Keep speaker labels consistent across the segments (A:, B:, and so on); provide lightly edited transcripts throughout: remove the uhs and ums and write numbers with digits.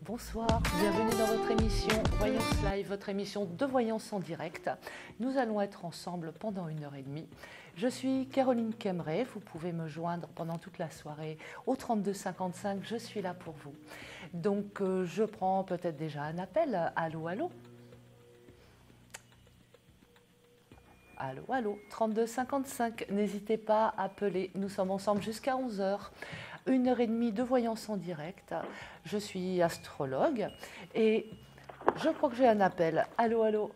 A: Bonsoir, bienvenue dans votre émission Voyance Live, votre émission de voyance en direct. Nous allons être ensemble pendant 1h30. Je suis Caroline Kemmeré, vous pouvez me joindre pendant toute la soirée au 32 55, je suis là pour vous. Donc je prends peut-être déjà un appel. Allô, allô? Allô, allô, 32 55, n'hésitez pas à appeler, nous sommes ensemble jusqu'à 11h. 1h30 de voyance en direct. Je suis astrologue et je crois que j'ai un appel. Allô, allô.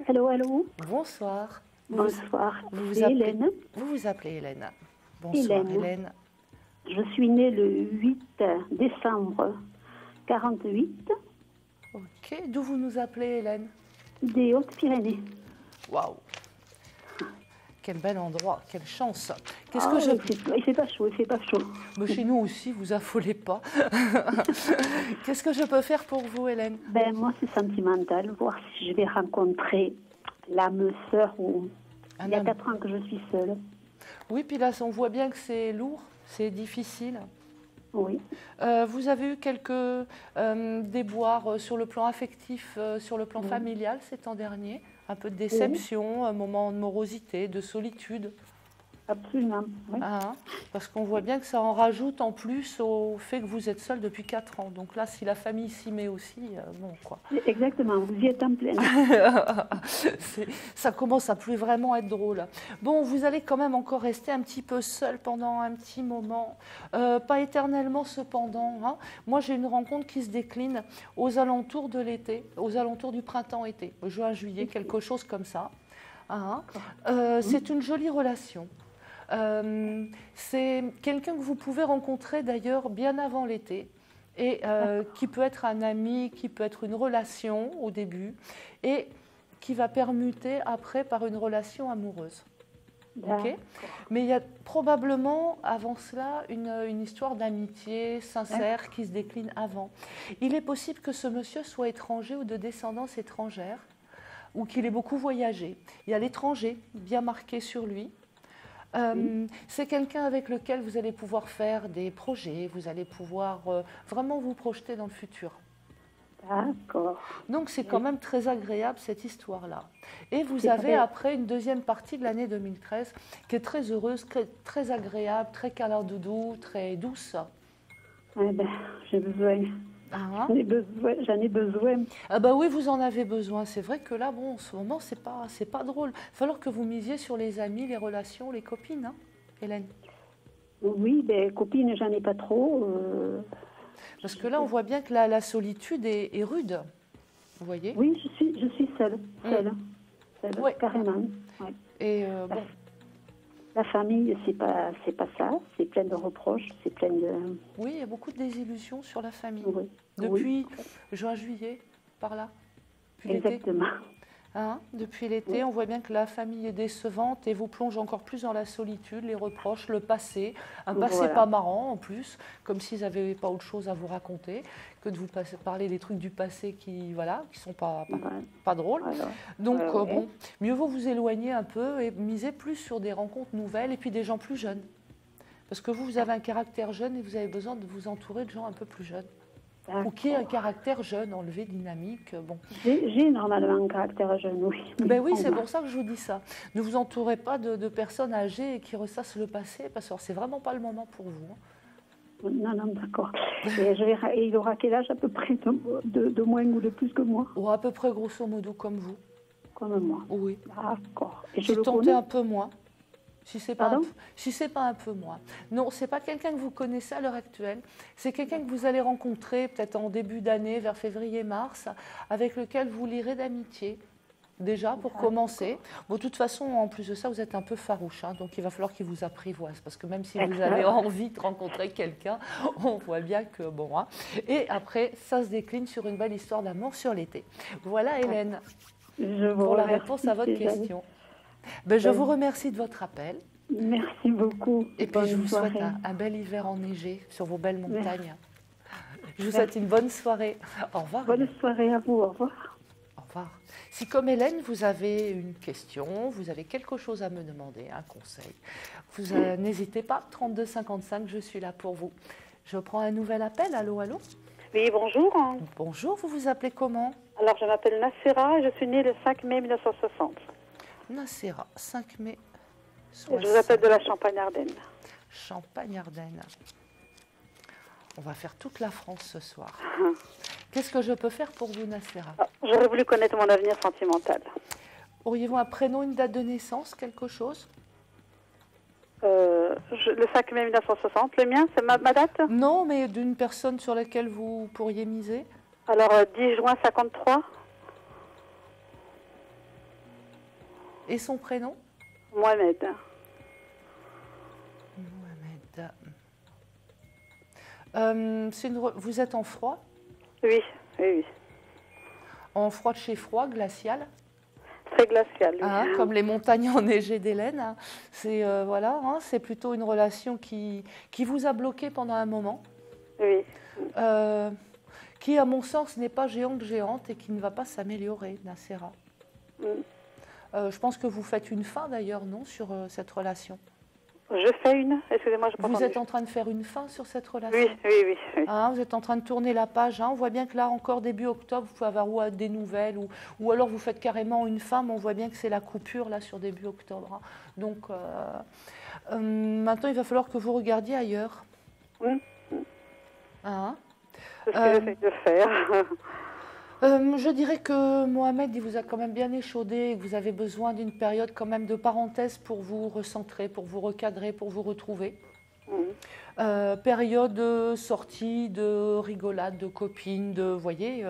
B: Allô, allô.
A: Bonsoir.
B: Bonsoir.
A: Vous
B: C'est Hélène.
A: Vous vous appelez Hélène. Bonsoir Hélène.
B: Je suis née le 8 décembre 48.
A: Ok. D'où vous nous appelez Hélène?
B: Des Hautes-Pyrénées.
A: Waouh. Quel bel endroit, quelle chance. Qu'est-ce
B: que il fait pas chaud, il fait pas chaud.
A: Mais chez nous aussi, vous affolez pas. Qu'est-ce que je peux faire pour vous, Hélène?
B: Ben moi, c'est sentimental, voir si je vais rencontrer l'âme sœur ou il y a 4 ans que je suis seule.
A: Oui, puis là, on voit bien que c'est lourd, c'est difficile.
B: Oui.
A: Vous avez eu quelques déboires sur le plan affectif, sur le plan familial ces temps derniers? Un peu de déception, un moment de morosité, de solitude?
B: Absolument, oui.
A: Parce qu'on voit bien que ça en rajoute en plus au fait que vous êtes seul depuis 4 ans. Donc là, si la famille s'y met aussi, bon quoi.
B: Exactement, vous y êtes en pleine.
A: Ça commence à plus vraiment être drôle. Bon, vous allez quand même encore rester un petit peu seul pendant un petit moment. Pas éternellement cependant. Hein. Moi, j'ai une rencontre qui se décline aux alentours de l'été, aux alentours du printemps-été, juin, juillet, quelque chose comme ça. C'est une jolie relation. C'est quelqu'un que vous pouvez rencontrer d'ailleurs bien avant l'été et qui peut être un ami, qui peut être une relation au début et qui va permuter après par une relation amoureuse. Okay. Mais il y a probablement avant cela une histoire d'amitié sincère qui se décline avant. Il est possible que ce monsieur soit étranger ou de descendance étrangère ou qu'il ait beaucoup voyagé. Il y a l'étranger bien marqué sur lui. C'est quelqu'un avec lequel vous allez pouvoir faire des projets, vous allez pouvoir vraiment vous projeter dans le futur.
B: D'accord.
A: Donc c'est quand même très agréable cette histoire-là. Et vous avez après une deuxième partie de l'année 2013 qui est très heureuse, très agréable, très câlin doudou, très douce.
B: Eh ben, j'ai besoin. J'en ai besoin.
A: Ah bah oui, vous en avez besoin. C'est vrai que là, bon, en ce moment, c'est pas drôle. Il va falloir que vous misiez sur les amis, les relations, les copines, hein, Hélène.
B: Oui, ben copines, j'en ai pas trop.
A: Parce que là, on voit bien que la solitude est rude. Vous voyez?
B: Oui, je suis seule, carrément. Ouais.
A: Et bon.
B: La famille, c'est pas ça. C'est plein de reproches, c'est plein de...
A: Oui, il y a beaucoup de désillusions sur la famille.
B: Oui.
A: Depuis juin, juillet, par là.
B: Exactement.
A: Depuis l'été, on voit bien que la famille est décevante et vous plonge encore plus dans la solitude, les reproches, le passé. Un passé pas marrant en plus, comme s'ils n'avaient pas autre chose à vous raconter que de vous parler des trucs du passé qui sont pas drôles. Voilà. Donc bon, mieux vaut vous éloigner un peu et miser plus sur des rencontres nouvelles et puis des gens plus jeunes. Parce que vous avez un caractère jeune et vous avez besoin de vous entourer de gens un peu plus jeunes. Ou qui ait un caractère jeune, enlevé, dynamique. Bon.
B: J'ai normalement un caractère jeune, oui.
A: Ben oui, c'est pour ça que je vous dis ça. Ne vous entourez pas de personnes âgées qui ressassent le passé, parce que c'est vraiment pas le moment pour vous.
B: Non, d'accord. Et il aura quel âge à peu près de moins ou de plus que moi?
A: Ou à peu près grosso modo comme vous.
B: Comme moi?
A: Oui.
B: D'accord.
A: Et je le connais un peu moins. Si ce n'est pas, un peu moins. Non, ce n'est pas quelqu'un que vous connaissez à l'heure actuelle. C'est quelqu'un que vous allez rencontrer peut-être en début d'année, vers février-mars, avec lequel vous lirez d'amitié. déjà, pour commencer. Bon, de toute façon, en plus de ça, vous êtes un peu farouche, hein, donc il va falloir qu'il vous apprivoise, parce que même si vous avez envie de rencontrer quelqu'un, on voit bien que, bon, hein. Et après, ça se décline sur une belle histoire d'amour sur l'été. Voilà, Hélène, pour la réponse à votre question. Ben, je vous remercie de votre appel.
B: Merci beaucoup.
A: Et puis, je vous souhaite un bel hiver enneigé sur vos belles montagnes. Je vous souhaite une bonne soirée. Au revoir.
B: Bonne soirée à vous. Au revoir.
A: Au revoir. Si comme Hélène, vous avez une question, vous avez quelque chose à me demander, un conseil, vous n'hésitez pas, 32 55, je suis là pour vous. Je prends un nouvel appel. Allô, allô?
C: Oui, bonjour.
A: Bonjour, vous vous appelez comment?
C: Alors, je m'appelle Nassera et je suis née le 5 mai 1960.
A: Nassera, 5 mai 60.
C: Je vous appelle de la Champagne-Ardenne.
A: Champagne-Ardenne. On va faire toute la France ce soir. Qu'est-ce que je peux faire pour vous, Nassera?
C: J'aurais voulu connaître mon avenir sentimental.
A: Auriez-vous un prénom, une date de naissance, quelque chose?
C: Le 5 mai 1960. Le mien, c'est ma date?
A: Non, mais d'une personne sur laquelle vous pourriez miser?
C: Alors, 10 juin 53.
A: Et son prénom?
C: Mohamed.
A: Mohamed. Vous êtes en froid?
C: Oui, oui, oui.
A: En froid de chez froid, glacial?
C: Très glacial, oui.
A: Hein, comme les montagnes enneigées d'Hélène. Hein. C'est voilà, hein, c'est plutôt une relation qui vous a bloqué pendant un moment.
C: Oui.
A: Qui, à mon sens, n'est pas géante et qui ne va pas s'améliorer, Nassera. Je pense que vous faites une fin, d'ailleurs, non, sur cette relation?
C: Je fais une. Excusez-moi, je
A: Vous êtes en train de faire une fin sur cette relation?
C: Oui, oui, oui. Oui.
A: Hein, vous êtes en train de tourner la page. Hein, on voit bien que là, encore début octobre, vous pouvez avoir des nouvelles ou alors vous faites carrément une fin, mais on voit bien que c'est la coupure là sur début octobre. Hein. Donc, maintenant, il va falloir que vous regardiez ailleurs. Hein?
C: C'est ce que j'essaie de faire.
A: Je dirais que Mohamed, il vous a quand même bien échaudé et que vous avez besoin d'une période quand même de parenthèse pour vous recentrer, pour vous recadrer, pour vous retrouver. Période de sortie, de rigolade, de copine, vous voyez,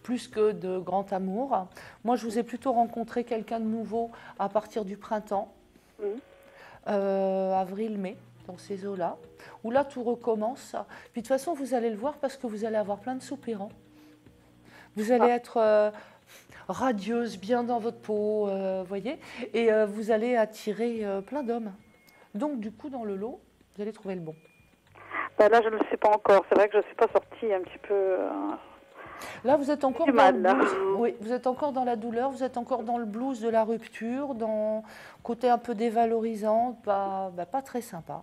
A: plus que de grand amour. Moi, je vous ai plutôt rencontré quelqu'un de nouveau à partir du printemps, avril-mai, dans ces eaux-là, où là, tout recommence. Puis de toute façon, vous allez le voir parce que vous allez avoir plein de soupirants. Vous allez être radieuse, bien dans votre peau, voyez, et vous allez attirer plein d'hommes. Donc, du coup, dans le lot, vous allez trouver le bon.
C: Ben là, je ne le sais pas encore. C'est vrai que je ne suis pas sortie un petit peu...
A: Là, vous êtes encore dans le blues. Oui, vous êtes encore dans la douleur, vous êtes encore dans le blues de la rupture, dans le côté un peu dévalorisant, pas très sympa.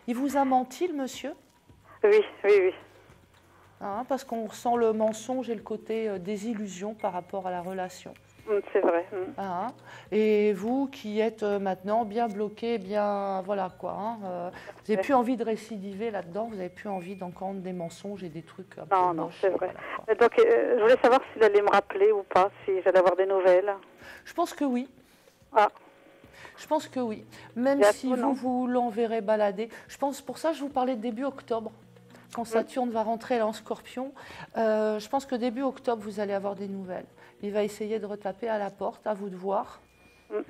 A: Il vous a menti, le monsieur?
C: Oui, oui, oui.
A: Hein, parce qu'on ressent le mensonge et le côté désillusion par rapport à la relation.
C: C'est vrai.
A: Hein, et vous qui êtes maintenant bien bloqué, bien voilà quoi. Hein, vous n'avez plus envie de récidiver là-dedans, vous n'avez plus envie d'entendre des mensonges et des trucs un peu moches.
C: Non, c'est vrai.
A: Voilà,
C: donc, je voulais savoir s'il allait me rappeler ou pas, si j'allais avoir des nouvelles.
A: Je pense que oui.
C: Ah.
A: Je pense que oui. Même si vous l'enverrez balader. Je pense, pour ça, je vous parlais de début octobre. Quand Saturne va rentrer en Scorpion, je pense que début octobre, vous allez avoir des nouvelles. Il va essayer de retaper à la porte, à vous de voir.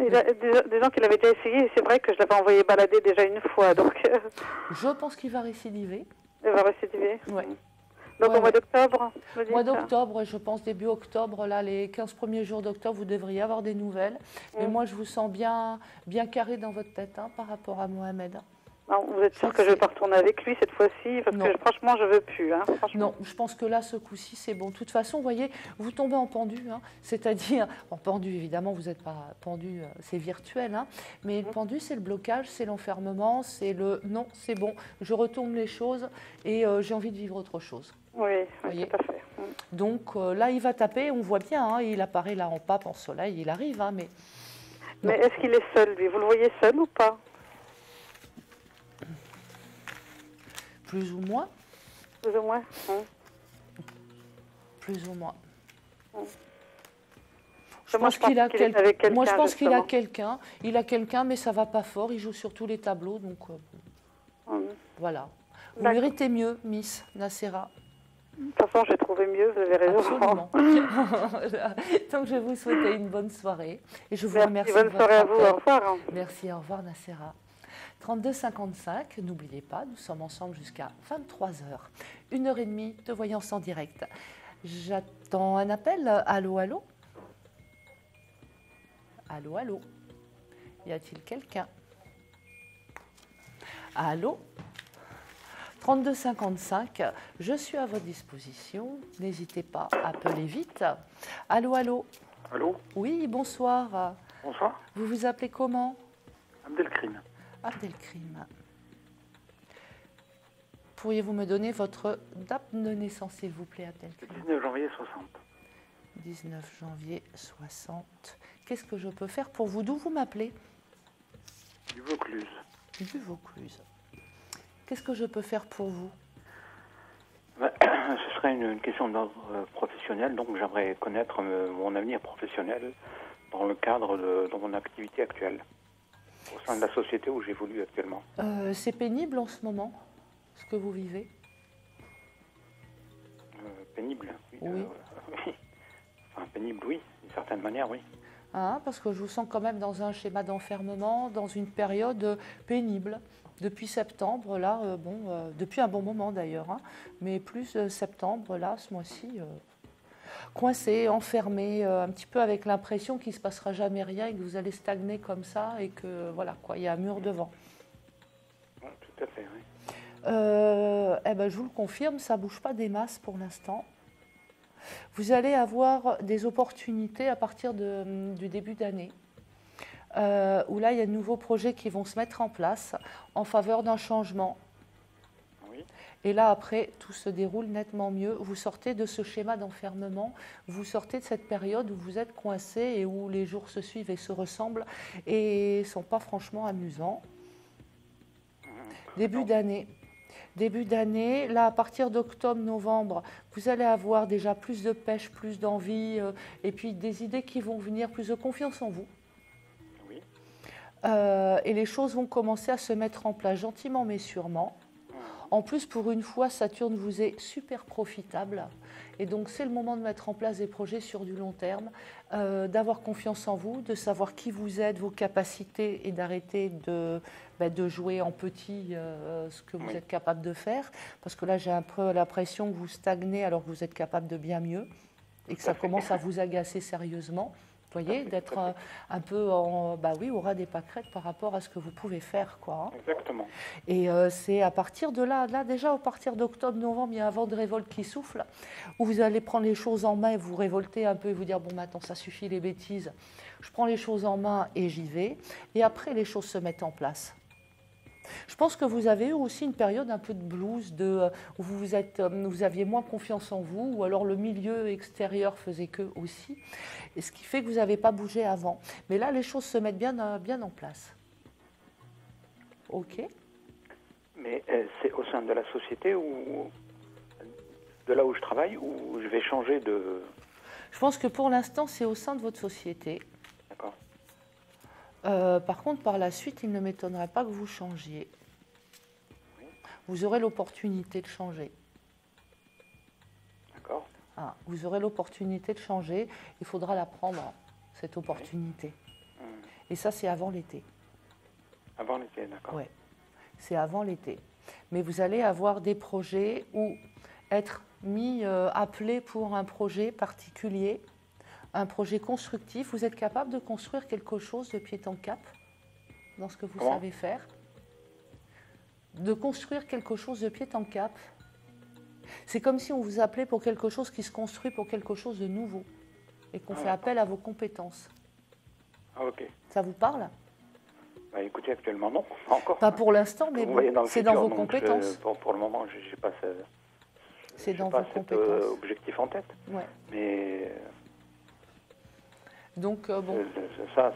C: Il y a des gens qui l'avaient déjà essayé, et c'est vrai que je l'avais envoyé balader déjà une fois. Donc,
A: je pense qu'il va récidiver.
C: Il va récidiver.
A: Oui.
C: Donc au mois d'octobre?
A: Mois d'octobre, je pense début octobre, là, les 15 premiers jours d'octobre, vous devriez avoir des nouvelles. Mais moi, je vous sens bien carré dans votre tête hein, par rapport à Mohamed.
C: Non, vous êtes sûr que je ne vais pas retourner avec lui cette fois-ci? Parce que franchement, je ne veux plus. Hein,
A: non, je pense que là, ce coup-ci, c'est bon. De toute façon, vous voyez, vous tombez en pendu. Hein, c'est-à-dire, en pendu, évidemment, vous n'êtes pas pendu, c'est virtuel. Hein, mais le pendu, c'est le blocage, c'est l'enfermement, c'est le non, c'est bon, je retourne les choses et j'ai envie de vivre autre chose.
C: Oui, tout à fait.
A: Donc là, il va taper, on voit bien, hein, il apparaît là en pape, en soleil, il arrive. Hein, mais
C: est-ce qu'il est seul, lui? Vous le voyez seul ou pas?
A: Plus ou moins.
C: Plus ou moins.
A: Plus ou moins.
C: Je pense qu'il a quelqu'un.
A: Moi, je pense qu'il a quelqu'un. Il a quelqu'un, mais ça va pas fort. Il joue sur tous les tableaux, donc voilà. Vous méritez mieux, Miss Nassera.
C: De toute façon, j'ai trouvé mieux, vous avez raison.
A: Absolument. Donc, je vais vous souhaiter une bonne soirée. Et je vous remercie
C: Bonne
A: de votre
C: soirée à vous,
A: appel.
C: au revoir.
A: Merci, au revoir Nassera. 32 55, n'oubliez pas, nous sommes ensemble jusqu'à 23h. 1h30 de voyance en direct. J'attends un appel. Allô, allô? Allô, allô? Y a-t-il quelqu'un? Allô? 32 55, je suis à votre disposition. N'hésitez pas, appelez vite. Allô, allô?
D: Allô?
A: Oui, bonsoir.
D: Bonsoir.
A: Vous vous appelez comment?
D: Abdelkrim.
A: Abdelkrim. Pourriez-vous me donner votre date de naissance, s'il vous plaît,
D: Le
A: Abdelkrim?
D: 19 janvier 60.
A: 19 janvier 60. Qu'est-ce que je peux faire pour vous? D'où vous m'appelez?
D: Du Vaucluse.
A: Du Vaucluse. Qu'est-ce que je peux faire pour vous?
D: Ce serait une question d'ordre professionnel, donc j'aimerais connaître mon avenir professionnel dans le cadre de mon activité actuelle, au sein de la société où j'évolue actuellement.
A: C'est pénible en ce moment, ce que vous vivez?
D: Pénible, oui.
A: Oui.
D: Oui. Enfin, pénible, oui, d'une certaine manière, oui.
A: Hein, parce que je vous sens quand même dans un schéma d'enfermement, dans une période pénible. Depuis septembre, là, depuis un bon moment d'ailleurs, hein, mais plus septembre, là, ce mois-ci, coincé, enfermé, un petit peu avec l'impression qu'il ne se passera jamais rien et que vous allez stagner comme ça et que, voilà, quoi, il y a un mur devant.
D: Oui, tout à fait, oui.
A: Je vous le confirme, ça ne bouge pas des masses pour l'instant. Vous allez avoir des opportunités à partir du début d'année, où là, il y a de nouveaux projets qui vont se mettre en place en faveur d'un changement.
D: Oui.
A: Et là, après, tout se déroule nettement mieux. Vous sortez de ce schéma d'enfermement, vous sortez de cette période où vous êtes coincé et où les jours se suivent et se ressemblent et ne sont pas franchement amusants. Début d'année, là, à partir d'octobre, novembre, vous allez avoir déjà plus de pêche, plus d'envie, et puis des idées qui vont venir, plus de confiance en vous.
D: Oui.
A: Et les choses vont commencer à se mettre en place gentiment mais sûrement. En plus, pour une fois, Saturne vous est super profitable. Et donc, c'est le moment de mettre en place des projets sur du long terme, d'avoir confiance en vous, de savoir qui vous êtes, vos capacités et d'arrêter de jouer en petit ce que vous êtes capable de faire. Parce que là, j'ai un peu l'impression que vous stagnez alors que vous êtes capable de bien mieux et que ça commence à vous agacer sérieusement. Vous voyez, d'être un peu au ras des pâquerettes par rapport à ce que vous pouvez faire, quoi.
D: Exactement.
A: Et c'est à partir de là déjà, à partir d'octobre, novembre, il y a un vent de révolte qui souffle, où vous allez prendre les choses en main et vous révolter un peu et vous dire, bon, maintenant, ça suffit les bêtises, je prends les choses en main et j'y vais. Et après, les choses se mettent en place. Je pense que vous avez eu aussi une période un peu de blues, où vous aviez moins confiance en vous, ou alors le milieu extérieur faisait que aussi, et ce qui fait que vous n'avez pas bougé avant. Mais là, les choses se mettent bien en place. Ok.
D: Mais c'est au sein de la société ou de là où je travaille, où je vais changer de...
A: Je pense que pour l'instant, c'est au sein de votre société.
D: D'accord.
A: Par contre, par la suite, il ne m'étonnerait pas que vous changiez.
D: Oui.
A: Vous aurez l'opportunité de changer.
D: D'accord.
A: Vous aurez l'opportunité de changer. Il faudra la prendre, cette opportunité.
D: Oui.
A: Et ça, c'est avant l'été.
D: Avant l'été, d'accord.
A: Oui, c'est avant l'été. Mais vous allez avoir des projets ou être appelé pour un projet particulier, un projet constructif. Vous êtes capable de construire quelque chose de pied en cap dans ce que vous savez faire? De construire quelque chose de pied en cap. C'est comme si on vous appelait pour quelque chose qui se construit, pour quelque chose de nouveau, et qu'on fait appel à vos compétences.
D: Ah, ok.
A: Ça vous parle?
D: Bah, écoutez, actuellement, non, pas encore.
A: Pas pour l'instant, mais bon, c'est dans vos compétences.
D: Pour le moment, je n'ai pas,
A: c'est dans vos compétences.
D: Objectif en tête.
A: Ouais.
D: Mais...
A: Donc, bon.
D: Ça,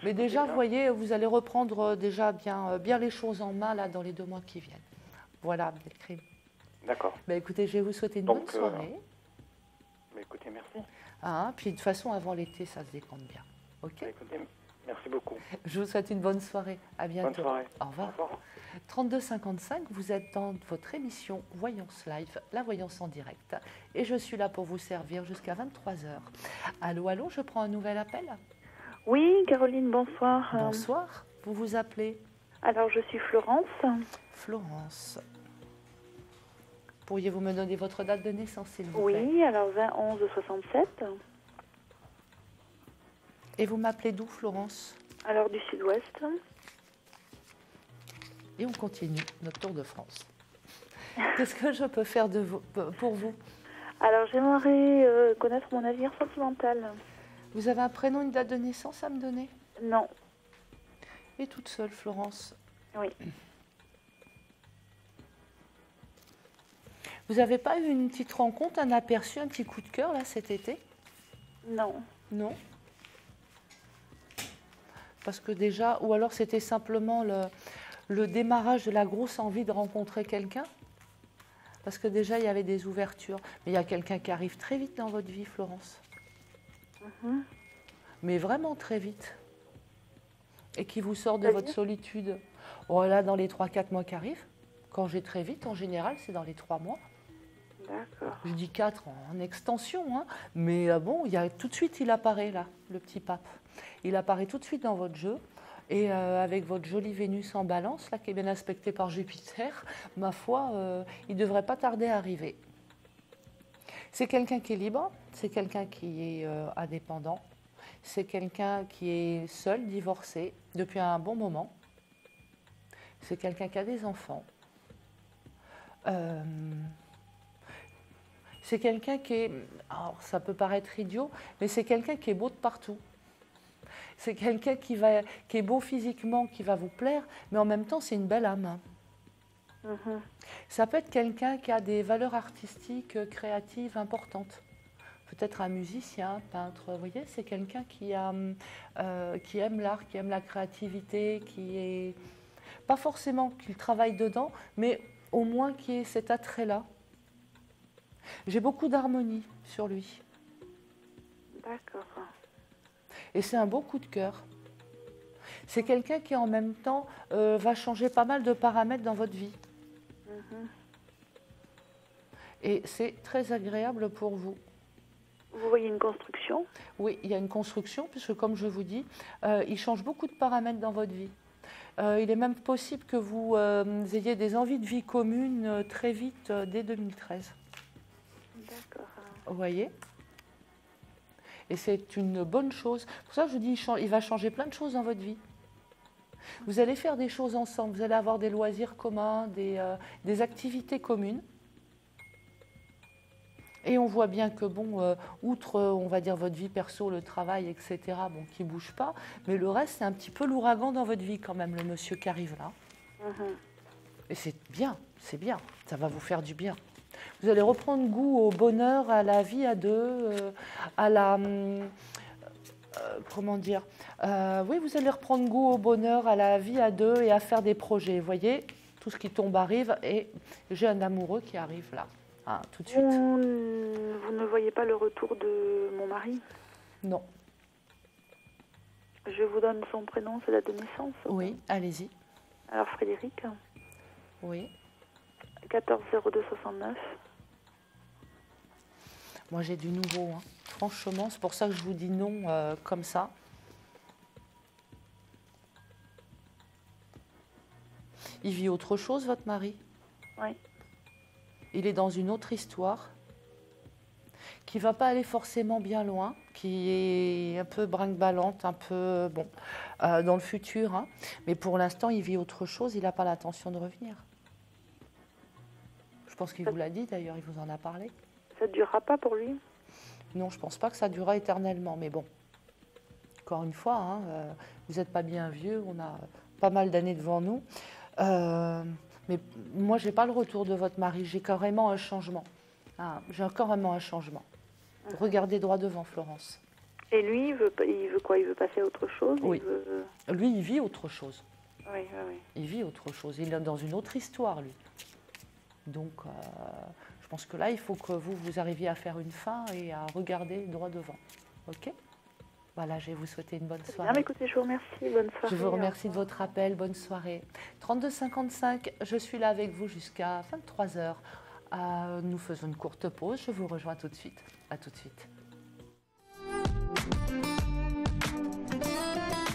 A: mais déjà, vous voyez, vous allez reprendre déjà bien les choses en main là, dans les 2 mois qui viennent. Voilà, Abdelkrim.
D: D'accord.
A: Bah, écoutez, je vais vous souhaiter une bonne soirée.
D: Bah, écoutez, merci.
A: Puis de toute façon, avant l'été, ça se décompte bien. Ok.
D: Bah, écoutez, Merci beaucoup.
A: Je vous souhaite une bonne soirée. À bientôt.
D: Bonne soirée.
A: Au revoir.
D: Au revoir.
A: 32 55, vous êtes dans votre émission Voyance Live, la voyance en direct. Et je suis là pour vous servir jusqu'à 23h. Allô, allô, je prends un nouvel appel.
E: Oui, Caroline, bonsoir.
A: Bonsoir, vous vous appelez
E: Alors, je suis Florence.
A: Florence. Pourriez-vous me donner votre date de naissance, s'il vous plaît?
E: Oui, alors 20-11-67.
A: Et vous m'appelez d'où, Florence?
E: Alors, du sud-ouest.
A: Et on continue notre tour de France. Qu'est-ce que je peux faire pour vous?
E: Alors, j'aimerais connaître mon avenir sentimental.
A: Vous avez un prénom, une date de naissance à me donner?
E: Non.
A: Et toute seule, Florence?
E: Oui.
A: Vous n'avez pas eu une petite rencontre, un aperçu, un petit coup de cœur, là, cet été?
E: Non.
A: Non? Parce que déjà, ou alors c'était simplement le démarrage de la grosse envie de rencontrer quelqu'un? Parce que déjà, il y avait des ouvertures. Mais il y a quelqu'un qui arrive très vite dans votre vie, Florence. Mais vraiment très vite. Et qui vous sort de votre solitude. Oh, là, dans les 3-4 mois qui arrivent, quand j'ai très vite, en général, c'est dans les 3 mois.
E: D'accord.
A: Je dis 4 en extension, hein. Mais bon, tout de suite, il apparaît là, le petit pape. Il apparaît tout de suite dans votre jeu. Et avec votre jolie Vénus en balance, là, qui est bien aspectée par Jupiter, ma foi, il ne devrait pas tarder à arriver. C'est quelqu'un qui est libre, c'est quelqu'un qui est indépendant, c'est quelqu'un qui est seul, divorcé, depuis un bon moment. C'est quelqu'un qui a des enfants. C'est quelqu'un qui est, alors ça peut paraître idiot, mais c'est quelqu'un qui est beau de partout. C'est quelqu'un qui est beau physiquement, qui va vous plaire, mais en même temps, c'est une belle âme. Ça peut être quelqu'un qui a des valeurs artistiques, créatives importantes. Peut-être un musicien, un peintre, vous voyez, c'est quelqu'un qui aime l'art, qui aime la créativité, qui est... Pas forcément qu'il travaille dedans, mais au moins qui ait cet attrait-là. J'ai beaucoup d'harmonie sur lui.
E: D'accord.
A: Et c'est un beau coup de cœur. C'est quelqu'un qui, en même temps, va changer pas mal de paramètres dans votre vie. Et c'est très agréable pour vous.
E: Vous voyez une construction?
A: Oui, il y a une construction, puisque comme je vous dis, il change beaucoup de paramètres dans votre vie. Il est même possible que vous ayez des envies de vie communes très vite, dès 2013.
E: D'accord.
A: Vous voyez? Et c'est une bonne chose. Pour ça, je dis, il va changer plein de choses dans votre vie. Vous allez faire des choses ensemble, vous allez avoir des loisirs communs, des activités communes. Et on voit bien que, bon, outre, on va dire, votre vie perso, le travail, etc., bon, qui ne bouge pas, mais le reste, c'est un petit peu l'ouragan dans votre vie quand même, le monsieur qui arrive là. Et c'est bien, ça va vous faire du bien. Vous allez reprendre goût au bonheur, à la vie à deux, à la... comment dire oui, vous allez reprendre goût au bonheur, à la vie à deux et à faire des projets. Vous voyez, tout ce qui tombe arrive et j'ai un amoureux qui arrive là, hein, tout de suite.
E: Vous ne voyez pas le retour de mon mari?
A: Non.
E: Je vous donne son prénom, sa date de naissance.
A: Oui, allez-y.
E: Alors, Frédéric.
A: Oui.
E: 14-02-69.
A: Moi, j'ai du nouveau, hein. Franchement, c'est pour ça que je vous dis non comme ça. Il vit autre chose, votre mari?
E: Oui.
A: Il est dans une autre histoire qui ne va pas aller forcément bien loin, qui est un peu brinque-ballante, un peu, bon, dans le futur. Hein. Mais pour l'instant, il vit autre chose, il n'a pas l'intention de revenir. Je pense qu'il vous l'a dit d'ailleurs, il vous en a parlé.
E: Ça ne durera pas pour lui?
A: Non, je ne pense pas que ça durera éternellement, mais bon. Encore une fois, hein, vous n'êtes pas bien vieux, on a pas mal d'années devant nous. Mais moi, je n'ai pas le retour de votre mari, j'ai carrément un changement. Ah, j'ai carrément un changement. Regardez droit devant, Florence.
E: Et lui, il veut quoi? Il veut passer à autre chose?
A: Oui. Lui, il vit autre chose.
E: Oui, oui, oui.
A: Il vit autre chose. Il est dans une autre histoire, lui. Donc, je pense que là, il faut que vous arriviez à faire une fin et à regarder droit devant. OK? Voilà, je vais vous souhaiter une bonne soirée.
E: Bien, écoutez, je vous remercie. Bonne soirée.
A: Je vous remercie de votre appel. Bonne soirée. 32,55, je suis là avec vous jusqu'à 23h. Nous faisons une courte pause. Je vous rejoins tout de suite. À tout de suite.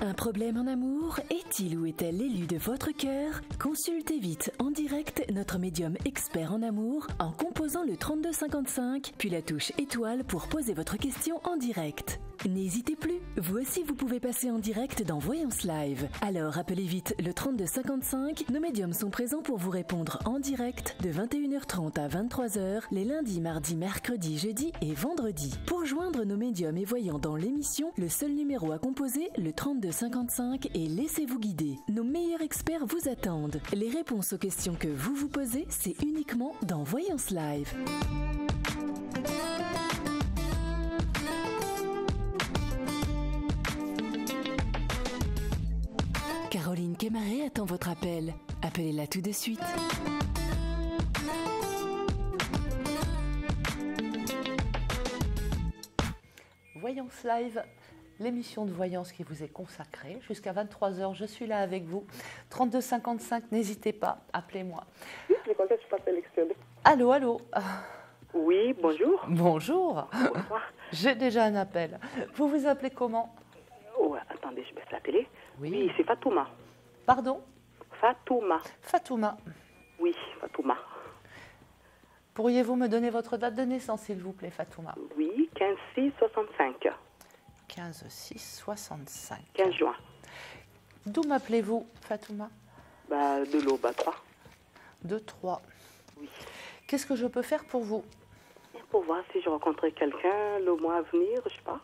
F: Un problème en amour? Est-il ou est-elle l'élu de votre cœur? Consultez vite en direct notre médium expert en amour en composant le 3255 puis la touche étoile pour poser votre question en direct. N'hésitez plus, vous aussi vous pouvez passer en direct dans Voyance Live. Alors appelez vite le 3255, nos médiums sont présents pour vous répondre en direct de 21h30 à 23h les lundis, mardis, mercredis, jeudis et vendredis. Pour joindre nos médiums et voyants dans l'émission, le seul numéro à composer, le 3255 et laissez-vous guider. Nos meilleurs experts vous attendent. Les réponses aux questions que vous vous posez, c'est uniquement dans Voyance Live. Caroline Kémaré attend votre appel. Appelez-la tout de suite.
A: Voyance Live, l'émission de voyance qui vous est consacrée. Jusqu'à 23h, je suis là avec vous. 3255, n'hésitez pas, appelez-moi.
G: Je comptais, je pas sélectionné.
A: Allô, allô.
G: Oui, bonjour.
A: Bonjour.
G: Bonsoir.
A: J'ai déjà un appel. Vous vous appelez comment?
G: Oh, attendez, je baisse la télé.
A: Oui.
G: Oui, c'est Fatouma.
A: Pardon?
G: Fatouma.
A: Fatouma.
G: Oui, Fatouma.
A: Pourriez-vous me donner votre date de naissance, s'il vous plaît, Fatouma?
G: Oui, 15-6-65.
A: 15-6-65.
G: 15 juin.
A: D'où m'appelez-vous, Fatouma?
G: Bah, de l'eau, bah 3.
A: De 3.
G: Oui.
A: Qu'est-ce que je peux faire pour vous?
G: Pour voir si je rencontrais quelqu'un le mois à venir, je sais pas.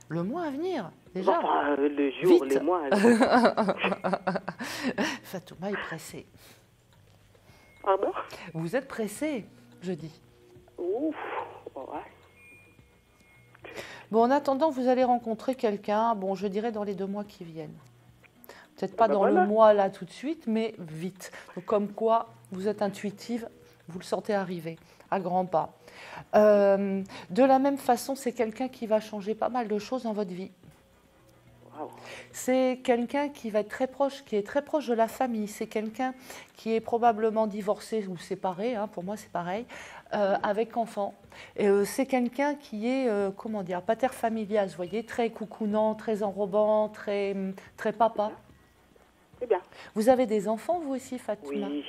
A: Le mois à venir, déjà?
G: Enfin, le jour,
A: Vite.
G: les mois.
A: Fatouma est pressée.
G: Pardon?
A: Vous êtes pressée, je dis.
G: Ouf, ouais.
A: Bon, en attendant, vous allez rencontrer quelqu'un, bon, je dirais dans les 2 mois qui viennent. Peut-être pas dans
G: voilà.
A: le mois là tout de suite, mais vite. Donc, comme quoi, vous êtes intuitive, vous le sentez arriver à grands pas. De la même façon, c'est quelqu'un qui va changer pas mal de choses dans votre vie.
G: Wow.
A: C'est quelqu'un qui va être très proche, qui est très proche de la famille. C'est quelqu'un qui est probablement divorcé ou séparé, hein, pour moi c'est pareil, avec enfant. C'est quelqu'un qui est, comment dire, pater familias, vous voyez, très coucounant, très enrobant, très papa.
G: C'est bien.
A: Vous avez des enfants, vous aussi, Fatouma?
G: Oui.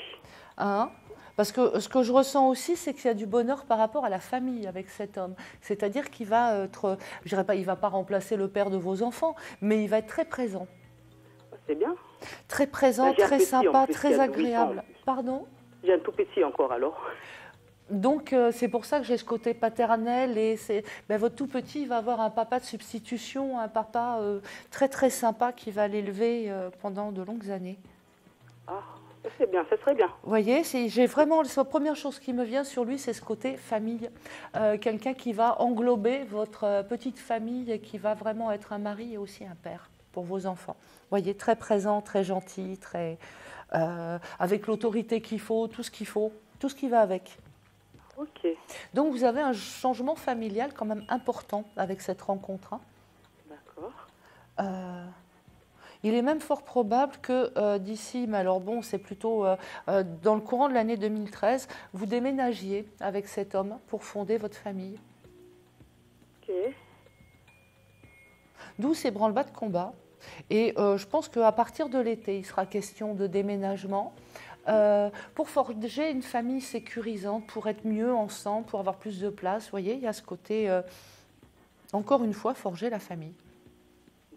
A: Hein? Parce que ce que je ressens aussi, c'est qu'il y a du bonheur par rapport à la famille avec cet homme. C'est-à-dire qu'il va être, je dirais pas, il ne va pas remplacer le père de vos enfants, mais il va être très présent.
G: C'est bien.
A: Très présent,
G: J'ai un
A: très
G: petit en
A: sympa,
G: plus,
A: très
G: qui a 8 ans en
A: agréable.
G: plus.
A: Pardon?
G: J'ai un tout petit encore alors.
A: Donc, c'est pour ça que j'ai ce côté paternel et votre tout petit va avoir un papa de substitution, un papa très très sympa qui va l'élever pendant de longues années.
G: Ah, c'est bien, ça serait bien.
A: Vous voyez, j'ai vraiment, la première chose qui me vient sur lui, c'est ce côté famille. Quelqu'un qui va englober votre petite famille et qui va vraiment être un mari et aussi un père pour vos enfants. Vous voyez, très présent, très gentil, très, avec l'autorité qu'il faut, tout ce qu'il faut, tout ce qui va avec.
G: Ok,
A: Donc vous avez un changement familial quand même important avec cette rencontre. Hein.
G: d'accord.
A: Il est même fort probable que d'ici, mais alors bon, c'est plutôt dans le courant de l'année 2013, vous déménagiez avec cet homme pour fonder votre famille.
G: Ok.
A: D'où ces branle-bas de combat. Et je pense qu'à partir de l'été, il sera question de déménagement pour forger une famille sécurisante, pour être mieux ensemble, pour avoir plus de place. Vous voyez, il y a ce côté, encore une fois, forger la famille.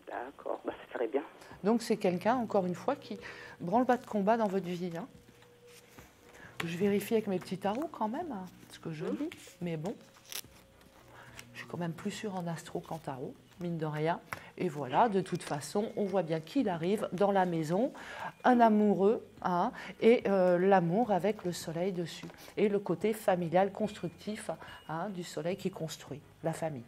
G: D'accord, bah, ça serait bien.
A: Donc c'est quelqu'un, encore une fois, qui branle-bas de combat dans votre vie. Hein. Je vérifie avec mes petits tarots quand même, hein, ce que je dis. Mais bon, je suis quand même plus sûre en astro qu'en tarot, mine de rien. Et voilà, de toute façon, on voit bien qu'il arrive dans la maison, un amoureux, hein, et l'amour avec le soleil dessus. Et le côté familial, constructif, hein, du soleil qui construit la famille.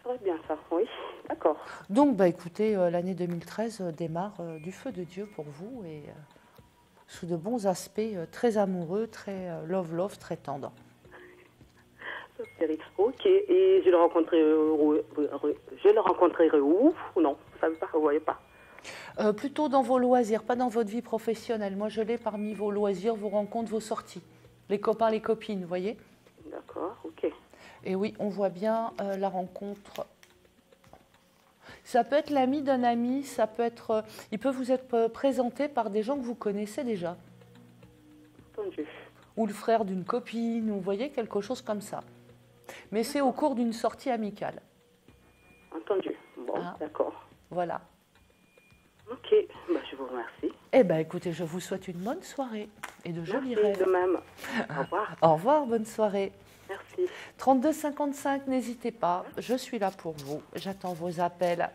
G: Ça serait bien ça, oui. D'accord.
A: Donc, bah, écoutez, l'année 2013 démarre du feu de Dieu pour vous et sous de bons aspects très amoureux, très love-love, très tendres.
G: Ça serait Ok, et je le rencontrerai où ou non? Vous savez pas, vous voyez pas?
A: Plutôt dans vos loisirs, pas dans votre vie professionnelle. Moi, je l'ai parmi vos loisirs, vos rencontres, vos sorties. Les copains, les copines, vous voyez?
G: D'accord, ok.
A: Et oui, on voit bien la rencontre. Ça peut être l'ami d'un ami, ça peut être, il peut vous être présenté par des gens que vous connaissez déjà.
G: Entendu.
A: Ou le frère d'une copine, ou vous voyez, quelque chose comme ça. Mais c'est au cours d'une sortie amicale.
G: Entendu. Bon, d'accord.
A: Voilà.
G: Ok, bah, je vous remercie.
A: Eh bien, écoutez, je vous souhaite une bonne soirée et de jolis rêves.
G: De même. Au revoir.
A: Au revoir, bonne soirée.
G: Merci.
A: 32 55, n'hésitez pas, je suis là pour vous. J'attends vos appels.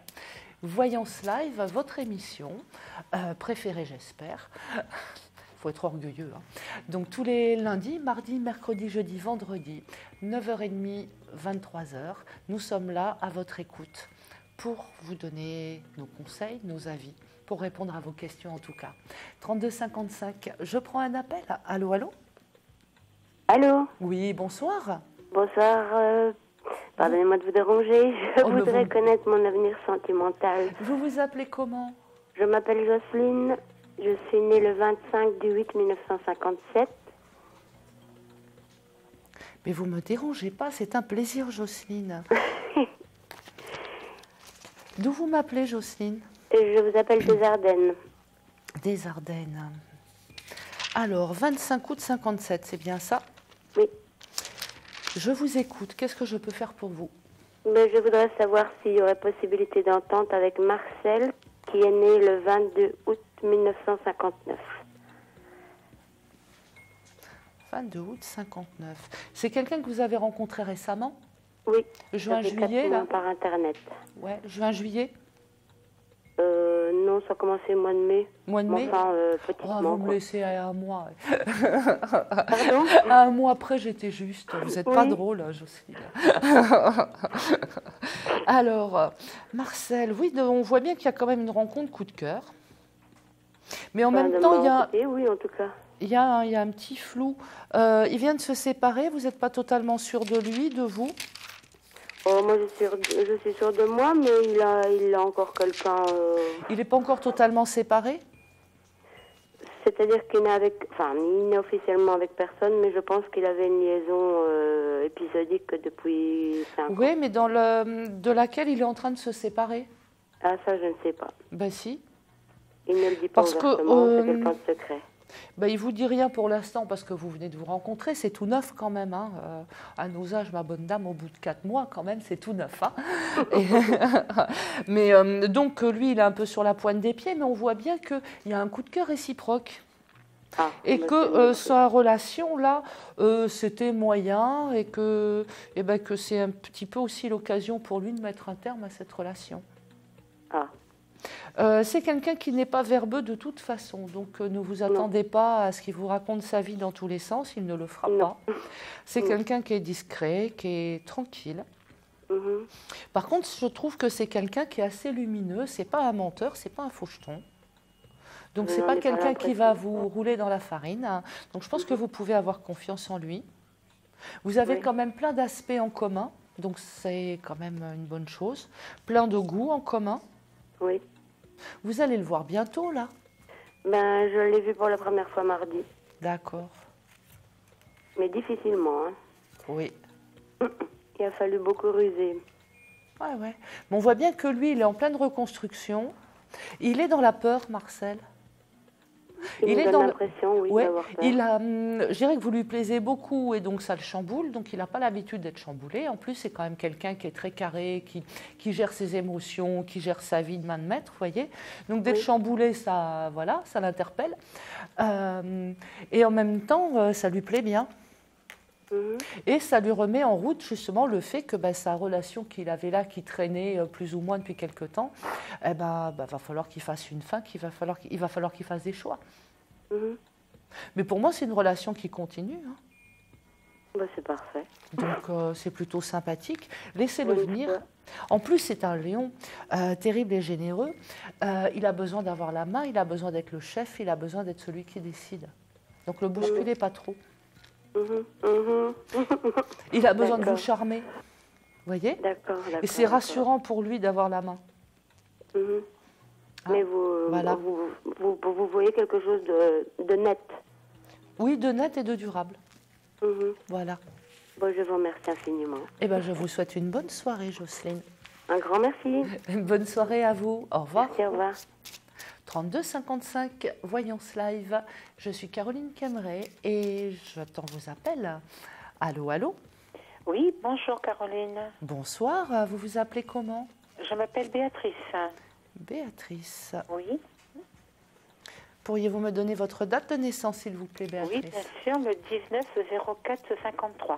A: Voyance Live, votre émission préférée, j'espère. Il faut être orgueilleux. Hein. Donc, tous les lundis, mardis, mercredis, jeudi, vendredi, 9h30, 23h, nous sommes là à votre écoute pour vous donner nos conseils, nos avis, pour répondre à vos questions en tout cas. 32 55, je prends un appel. Allô, allô?
H: Allô?
A: Oui, bonsoir.
H: Bonsoir. Pardonnez-moi de vous déranger. Je voudrais connaître mon avenir sentimental.
A: Vous vous appelez comment?
H: Je m'appelle Jocelyne. Je suis née le 25 du 8 1957.
A: Mais vous ne me dérangez pas, c'est un plaisir, Jocelyne. D'où vous m'appelez, Jocelyne?
H: Je vous appelle des Ardennes.
A: Des Ardennes. Alors, 25 août 57, c'est bien ça?
H: Oui.
A: Je vous écoute. Qu'est-ce que je peux faire pour vous?
H: Mais je voudrais savoir s'il y aurait possibilité d'entente avec Marcel, qui est né le 22 août 1959.
A: 22 août 59. C'est quelqu'un que vous avez rencontré récemment?
H: Oui.
A: Juin, juillet, là?
H: Par Internet.
A: Ouais, juin, juillet?
H: Non, ça a commencé au mois de mai.
A: Mois de mai?
H: Enfin, petitement.
A: Vous me laissez à un mois.
H: Pardon?
A: Un mois après, j'étais juste. Vous n'êtes pas drôle, Jocelyne. Alors, Marcel, oui, on voit bien qu'il y a quand même une rencontre coup de cœur. Mais en même temps, il y a...
H: Oui, en tout cas.
A: Il y a un petit flou. Il vient de se séparer, vous n'êtes pas totalement sûr de lui, de vous?
H: Oh, moi, je suis sûre de moi, mais il a encore quelqu'un...
A: Il n'est pas encore totalement séparé?
H: C'est-à-dire qu'il n'est officiellement avec personne, mais je pense qu'il avait une liaison épisodique depuis 5 ans.
A: Oui, mais de laquelle il est en train de se séparer?
H: Ah, ça, je ne sais pas.
A: Ben si.
H: Il ne le dit pas ouvertement, c'est quelqu'un de secret.
A: Ben, il ne vous dit rien pour l'instant parce que vous venez de vous rencontrer, c'est tout neuf quand même. Hein. À nos âges, ma bonne dame, au bout de 4 mois quand même, c'est tout neuf. Hein. Mais donc lui, il est un peu sur la pointe des pieds, mais on voit bien qu'il y a un coup de cœur réciproque. Et que sa relation là, c'était moyen et que c'est un petit peu aussi l'occasion pour lui de mettre un terme à cette relation. C'est quelqu'un qui n'est pas verbeux de toute façon, donc ne vous attendez pas à ce qu'il vous raconte sa vie dans tous les sens, il ne le fera pas. C'est quelqu'un qui est discret, qui est tranquille. Par contre, je trouve que c'est quelqu'un qui est assez lumineux, c'est pas un menteur, c'est pas un faucheton. Donc c'est pas quelqu'un qui va vous rouler dans la farine. Hein. Donc je pense que vous pouvez avoir confiance en lui. Vous avez quand même plein d'aspects en commun, donc c'est quand même une bonne chose. Plein de goûts en commun.
H: Oui.
A: Vous allez le voir bientôt, là?
H: Ben, je l'ai vu pour la première fois mardi.
A: D'accord.
H: Mais difficilement, hein.
A: Oui.
H: Il a fallu beaucoup ruser.
A: Ouais. Mais on voit bien que lui, il est en pleine reconstruction. Il est dans la peur, Marcel.
H: Il est dans l'impression, oui, d'avoir peur.
A: Je dirais que vous lui plaisez beaucoup et donc ça le chamboule. Donc il n'a pas l'habitude d'être chamboulé. En plus, c'est quand même quelqu'un qui est très carré, qui gère ses émotions, qui gère sa vie de main de maître, vous voyez. Donc d'être chamboulé, ça l'interpelle. Et en même temps, ça lui plaît bien. Et ça lui remet en route justement le fait que sa relation qu'il avait là, qui traînait plus ou moins depuis quelque temps, va falloir qu'il fasse une fin, il va falloir qu'il fasse des choix. Mais pour moi, c'est une relation qui continue. Hein.
H: C'est parfait.
A: Donc c'est plutôt sympathique. Laissez-le venir. En plus, c'est un lion terrible et généreux. Il a besoin d'avoir la main, il a besoin d'être le chef, il a besoin d'être celui qui décide. Donc le bousculez pas trop. Il a besoin de vous charmer. Vous voyez?
H: D'accord.
A: Et c'est rassurant pour lui d'avoir la main.
H: Mais vous voyez quelque chose de net.
A: Oui, de net et de durable. Voilà.
H: Bon, je vous remercie infiniment.
A: Eh bien, je vous souhaite une bonne soirée, Jocelyne.
H: Un grand merci.
A: Une bonne soirée à vous. Au revoir.
H: Merci, au revoir.
A: 32 55, Voyance Live. Je suis Caroline Cameret et j'attends vos appels. Allô, allô?
I: Oui, bonjour Caroline.
A: Bonsoir, vous vous appelez comment?
I: Je m'appelle Béatrice.
A: Béatrice.
I: Oui.
A: Pourriez-vous me donner votre date de naissance, s'il vous plaît, Béatrice?
I: Oui, bien sûr, le 19-04-53.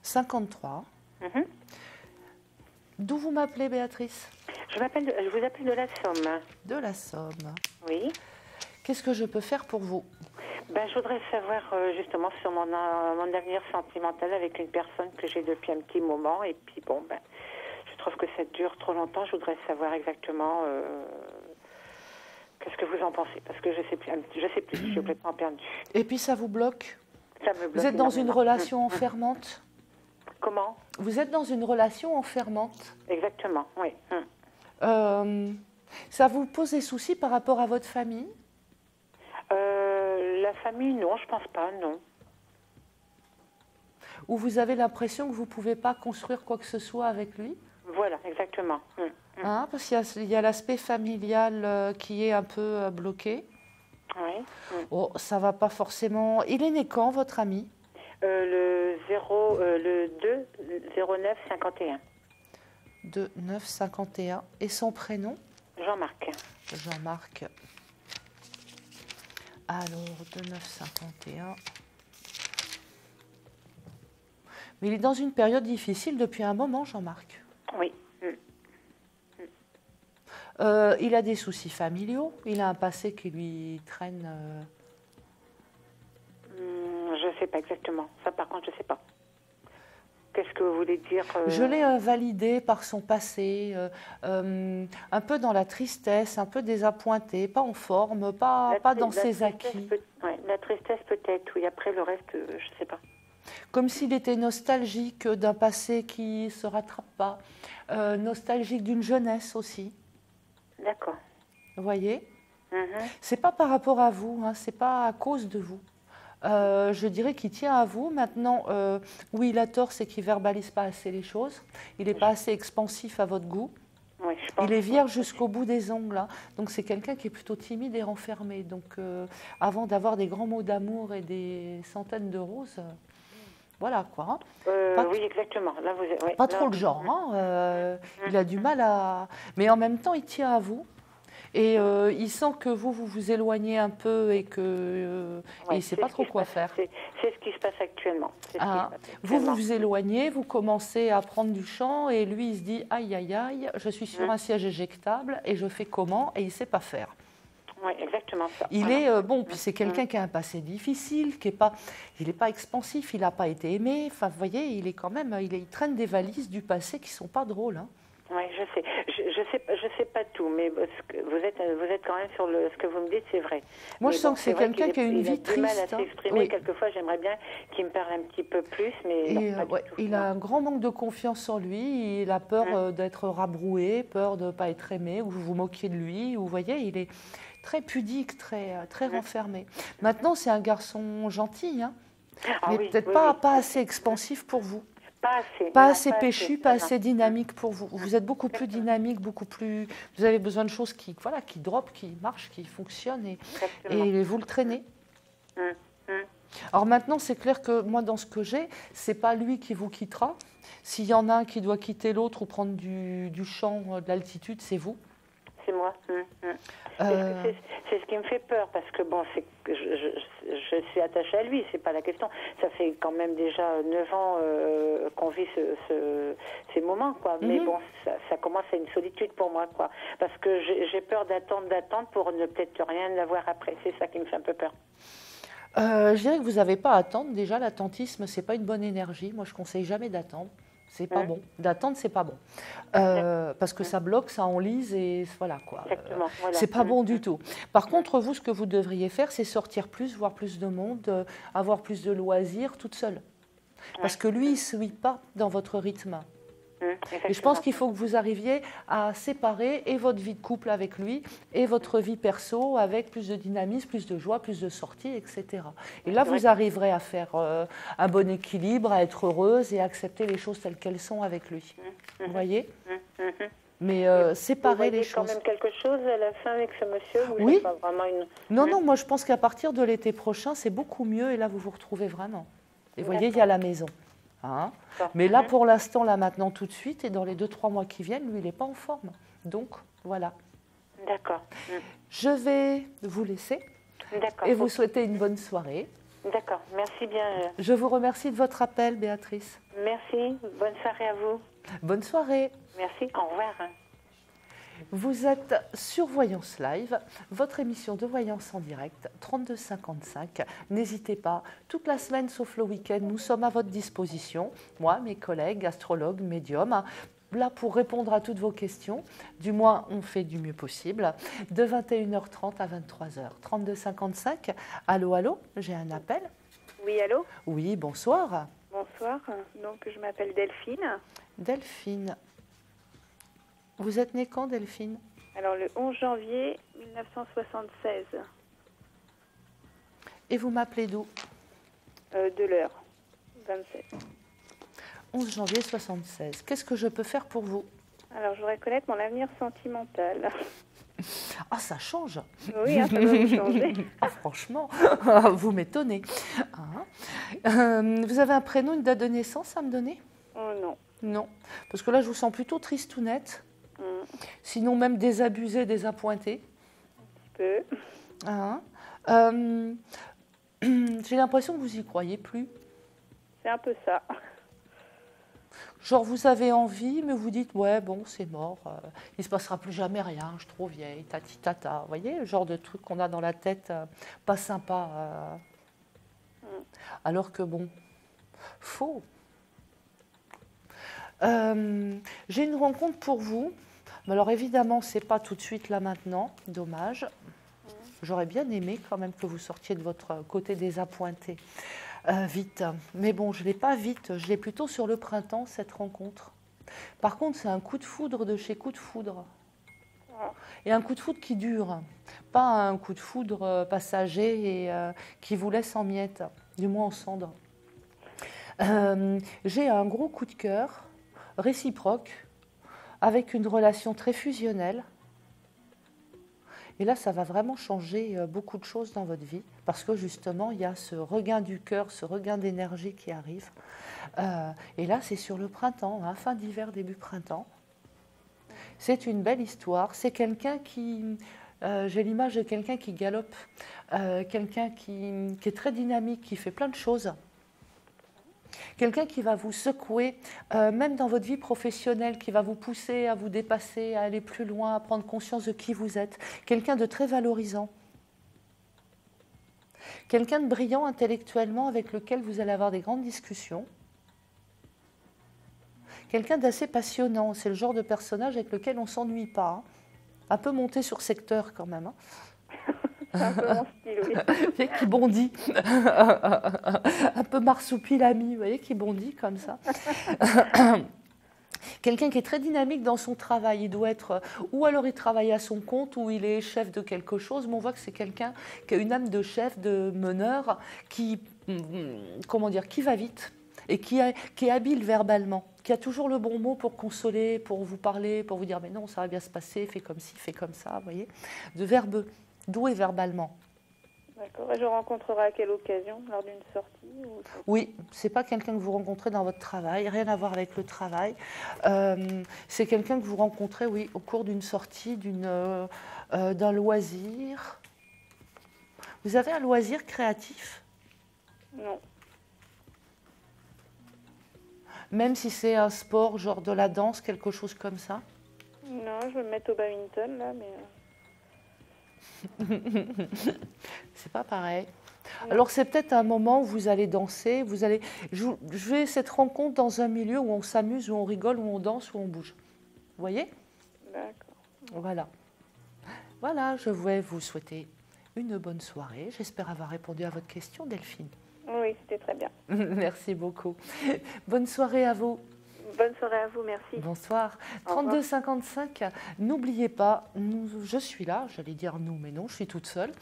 A: 53. D'où vous m'appelez, Béatrice?
I: Je vous appelle de la Somme.
A: De la Somme.
I: Oui.
A: Qu'est-ce que je peux faire pour vous?
I: Je voudrais savoir justement sur mon avenir sentimental avec une personne que j'ai depuis un petit moment. Et puis je trouve que ça dure trop longtemps. Je voudrais savoir exactement qu'est-ce que vous en pensez. Parce que je sais plus, je suis complètement perdue.
A: Et puis ça vous bloque?
I: Ça me bloque.
A: Vous êtes dans une relation enfermante?
I: Comment?
A: Vous êtes dans une relation enfermante?
I: Exactement, oui.
A: Ça vous pose des soucis par rapport à votre famille?
I: La famille, non, je pense pas, non.
A: Ou vous avez l'impression que vous ne pouvez pas construire quoi que ce soit avec lui?
I: Voilà, exactement.
A: Hein, parce qu'il y a l'aspect familial qui est un peu bloqué.
I: Oui.
A: Oh, ça va pas forcément. Il est né quand, votre ami?
I: Le 2 09 51.
A: 2 9 51. Et son prénom?
I: Jean-Marc.
A: Jean-Marc. Alors, 2 9 51. Mais il est dans une période difficile depuis un moment, Jean-Marc.
I: Oui.
A: Il a des soucis familiaux. Il a un passé qui lui traîne.
I: Je ne sais pas exactement. Ça, par contre, je ne sais pas. Qu'est-ce que vous voulez dire
A: Je l'ai validé par son passé, un peu dans la tristesse, un peu désappointé, pas en forme, pas dans ses acquis.
I: La tristesse peut-être, oui. Après, le reste, je ne sais pas.
A: Comme s'il était nostalgique d'un passé qui ne se rattrape pas, nostalgique d'une jeunesse aussi.
I: D'accord.
A: Vous voyez? C'est pas par rapport à vous, hein, c'est pas à cause de vous. Je dirais qu'il tient à vous. Maintenant, où il a tort, c'est qu'il ne verbalise pas assez les choses. Il n'est pas assez expansif à votre goût.
I: Oui, je pense.
A: Il est vierge jusqu'au bout des ongles. Hein. Donc, c'est quelqu'un qui est plutôt timide et renfermé. Donc, avant d'avoir des grands mots d'amour et des centaines de roses, voilà quoi. Hein.
I: Oui, exactement. Là,
A: pas trop le genre. Hein. Il a du mal à... Mais en même temps, il tient à vous. Et il sent que vous vous éloignez un peu et que il ne sait pas trop quoi faire.
I: C'est ce qui se passe actuellement.
A: Vous vous éloignez, vous commencez à prendre du champ et lui il se dit aïe aïe aïe, je suis sur un siège éjectable et je fais comment? Et il ne sait pas faire.
I: Oui, exactement ça.
A: Il est bon, puis c'est quelqu'un qui a un passé difficile, il n'est pas expansif, il n'a pas été aimé. Enfin, vous voyez, il est quand même, il traîne des valises du passé qui ne sont pas drôles. Hein.
I: Oui, je sais. Je sais pas tout, mais vous êtes quand même sur ce que vous me dites, c'est vrai.
A: Moi,
I: mais
A: je sens que c'est quelqu'un qui a une vie triste.
I: Il a du mal à s'exprimer. Oui. Quelquefois, j'aimerais bien qu'il me parle un petit peu plus, mais non, pas du tout.
A: Il a un grand manque de confiance en lui. Il a peur d'être rabroué, peur de ne pas être aimé, ou vous vous moquiez de lui. Vous voyez, il est très pudique, très renfermé. Maintenant, c'est un garçon gentil, hein, mais peut-être pas assez expansif pour vous. Pas assez péchu, pas assez dynamique pour vous. Vous êtes beaucoup plus dynamique, beaucoup plus... Vous avez besoin de choses qui dropent, qui marchent, qui fonctionnent et vous le traînez. Alors maintenant, c'est clair que moi, dans ce que j'ai, c'est pas lui qui vous quittera. S'il y en a un qui doit quitter l'autre ou prendre du champ, de l'altitude, c'est vous.
I: C'est moi. C'est ce qui me fait peur parce que bon, c'est que je suis attachée à lui, c'est pas la question. Ça fait quand même déjà 9 ans qu'on vit ces moments, quoi. Mais bon, ça commence à une solitude pour moi, quoi. Parce que j'ai peur d'attendre pour ne peut-être rien avoir après. C'est ça qui me fait un peu peur.
A: Je dirais que vous n'avez pas à attendre. Déjà, l'attentisme, c'est pas une bonne énergie. Moi, je conseille jamais d'attendre. C'est pas bon. D'attendre, c'est pas bon. Parce que ça bloque, ça enlise et voilà quoi.
I: Voilà.
A: C'est pas bon du tout. Par contre, vous, ce que vous devriez faire, c'est sortir plus, voir plus de monde, avoir plus de loisirs toute seule. Parce que lui, il ne suit pas dans votre rythme. Et je pense qu'il faut que vous arriviez à séparer et votre vie de couple avec lui et votre vie perso avec plus de dynamisme, plus de joie, plus de sorties, etc. Et là, vous arriverez à faire un bon équilibre, à être heureuse et à accepter les choses telles qu'elles sont avec lui. Vous voyez ? Mais séparer les choses.
I: Vous voyez quand même quelque chose à la fin avec ce monsieur ou
A: oui.
I: c'est pas vraiment une...
A: Non, moi je pense qu'à partir de l'été prochain, c'est beaucoup mieux et là, vous vous retrouvez vraiment. Et vous voyez, il y a la maison. Hein. Mais là, pour l'instant, là, maintenant, tout de suite, et dans les 2-3 mois qui viennent, lui, il n'est pas en forme. Donc, voilà.
I: D'accord.
A: Je vais vous laisser et vous souhaiter une bonne soirée.
I: D'accord, merci bien.
A: Je vous remercie de votre appel, Béatrice.
I: Merci, bonne soirée à vous.
A: Bonne soirée.
I: Merci, au revoir.
A: Vous êtes sur Voyance Live, votre émission de voyance en direct, 3255. N'hésitez pas, toute la semaine sauf le week-end, nous sommes à votre disposition, moi, mes collègues, astrologues, médiums, là pour répondre à toutes vos questions. Du moins, on fait du mieux possible, de 21h30 à 23h. 3255, allô, allô, j'ai un appel.
E: Oui, allô ?
A: Oui, bonsoir.
E: Bonsoir, donc je m'appelle Delphine.
A: Delphine. Vous êtes née quand, Delphine?
E: Alors, le 11 janvier 1976.
A: Et vous m'appelez d'où?
E: De l'heure, 27.
A: 11 janvier 76. Qu'est-ce que je peux faire pour vous?
E: Alors, je voudrais connaître mon avenir sentimental.
A: Ah, ça change.
E: Oui, hein, ça va vous changer.
A: Ah, franchement, vous m'étonnez. Vous avez un prénom, une date de naissance à me donner?
E: Oh non.
A: Non, parce que là, je vous sens plutôt tristounette. Sinon, même désabusée, désappointée.
E: Un petit
A: peu. J'ai l'impression que vous y croyez plus.
E: C'est un peu ça.
A: Genre, vous avez envie, mais vous dites, ouais, bon, c'est mort, il ne se passera plus jamais rien, je suis trop vieille, tati tata. Vous voyez, le genre de truc qu'on a dans la tête, pas sympa. Alors que bon, faux. J'ai une rencontre pour vous. Mais alors évidemment, ce n'est pas tout de suite là maintenant, dommage. J'aurais bien aimé quand même que vous sortiez de votre côté désappointé vite. Mais bon, je ne l'ai pas vite, je l'ai plutôt sur le printemps, cette rencontre. Par contre, c'est un coup de foudre de chez coup de foudre. Et un coup de foudre qui dure, pas un coup de foudre passager et qui vous laisse en miettes, du moins en cendres. J'ai un gros coup de cœur, réciproque, avec une relation très fusionnelle. Et là, ça va vraiment changer beaucoup de choses dans votre vie, parce que justement, il y a ce regain du cœur, ce regain d'énergie qui arrive. Et là, c'est sur le printemps, hein, fin d'hiver, début printemps. C'est une belle histoire. C'est quelqu'un qui... j'ai l'image de quelqu'un qui galope, quelqu'un qui est très dynamique, qui fait plein de choses. Quelqu'un qui va vous secouer, même dans votre vie professionnelle, qui va vous pousser à vous dépasser, à aller plus loin, à prendre conscience de qui vous êtes. Quelqu'un de très valorisant. Quelqu'un de brillant intellectuellement avec lequel vous allez avoir des grandes discussions. Quelqu'un d'assez passionnant. C'est le genre de personnage avec lequel on ne s'ennuie pas. Hein. Un peu monté sur secteur quand même. Hein.
E: C'est un peu mon style, oui.
A: Vous voyez, qui bondit. Un peu marsupilami, vous voyez, qui bondit comme ça. Quelqu'un qui est très dynamique dans son travail. Il doit être, ou alors il travaille à son compte, ou il est chef de quelque chose, mais on voit que c'est quelqu'un qui a une âme de chef, de meneur, qui va vite et qui est habile verbalement, qui a toujours le bon mot pour consoler, pour vous parler, pour vous dire « mais non, ça va bien se passer, fais comme ci, fais comme ça », vous voyez, de verbeux. Doué verbalement.
E: D'accord. Et je rencontrerai à quelle occasion? Lors d'une sortie ou...
A: Oui, c'est pas quelqu'un que vous rencontrez dans votre travail, rien à voir avec le travail. C'est quelqu'un que vous rencontrez, oui, au cours d'une sortie, d'un loisir. Vous avez un loisir créatif?
E: Non.
A: Même si c'est un sport, genre de la danse, quelque chose comme ça?
E: Non, je vais me mettre au badminton, là, mais...
A: C'est pas pareil. Alors c'est peut-être un moment où vous allez danser, je vais cette rencontre dans un milieu où on s'amuse, où on rigole, où on danse, où on bouge. Vous voyez?
E: D'accord.
A: Voilà. Voilà, je voulais vous souhaiter une bonne soirée. J'espère avoir répondu à votre question, Delphine.
E: Oui, c'était très bien.
A: Merci beaucoup. Bonne soirée à vous.
E: Bonne soirée à vous, merci.
A: Bonsoir. 32 55, n'oubliez pas, je suis là, j'allais dire nous, mais non, je suis toute seule.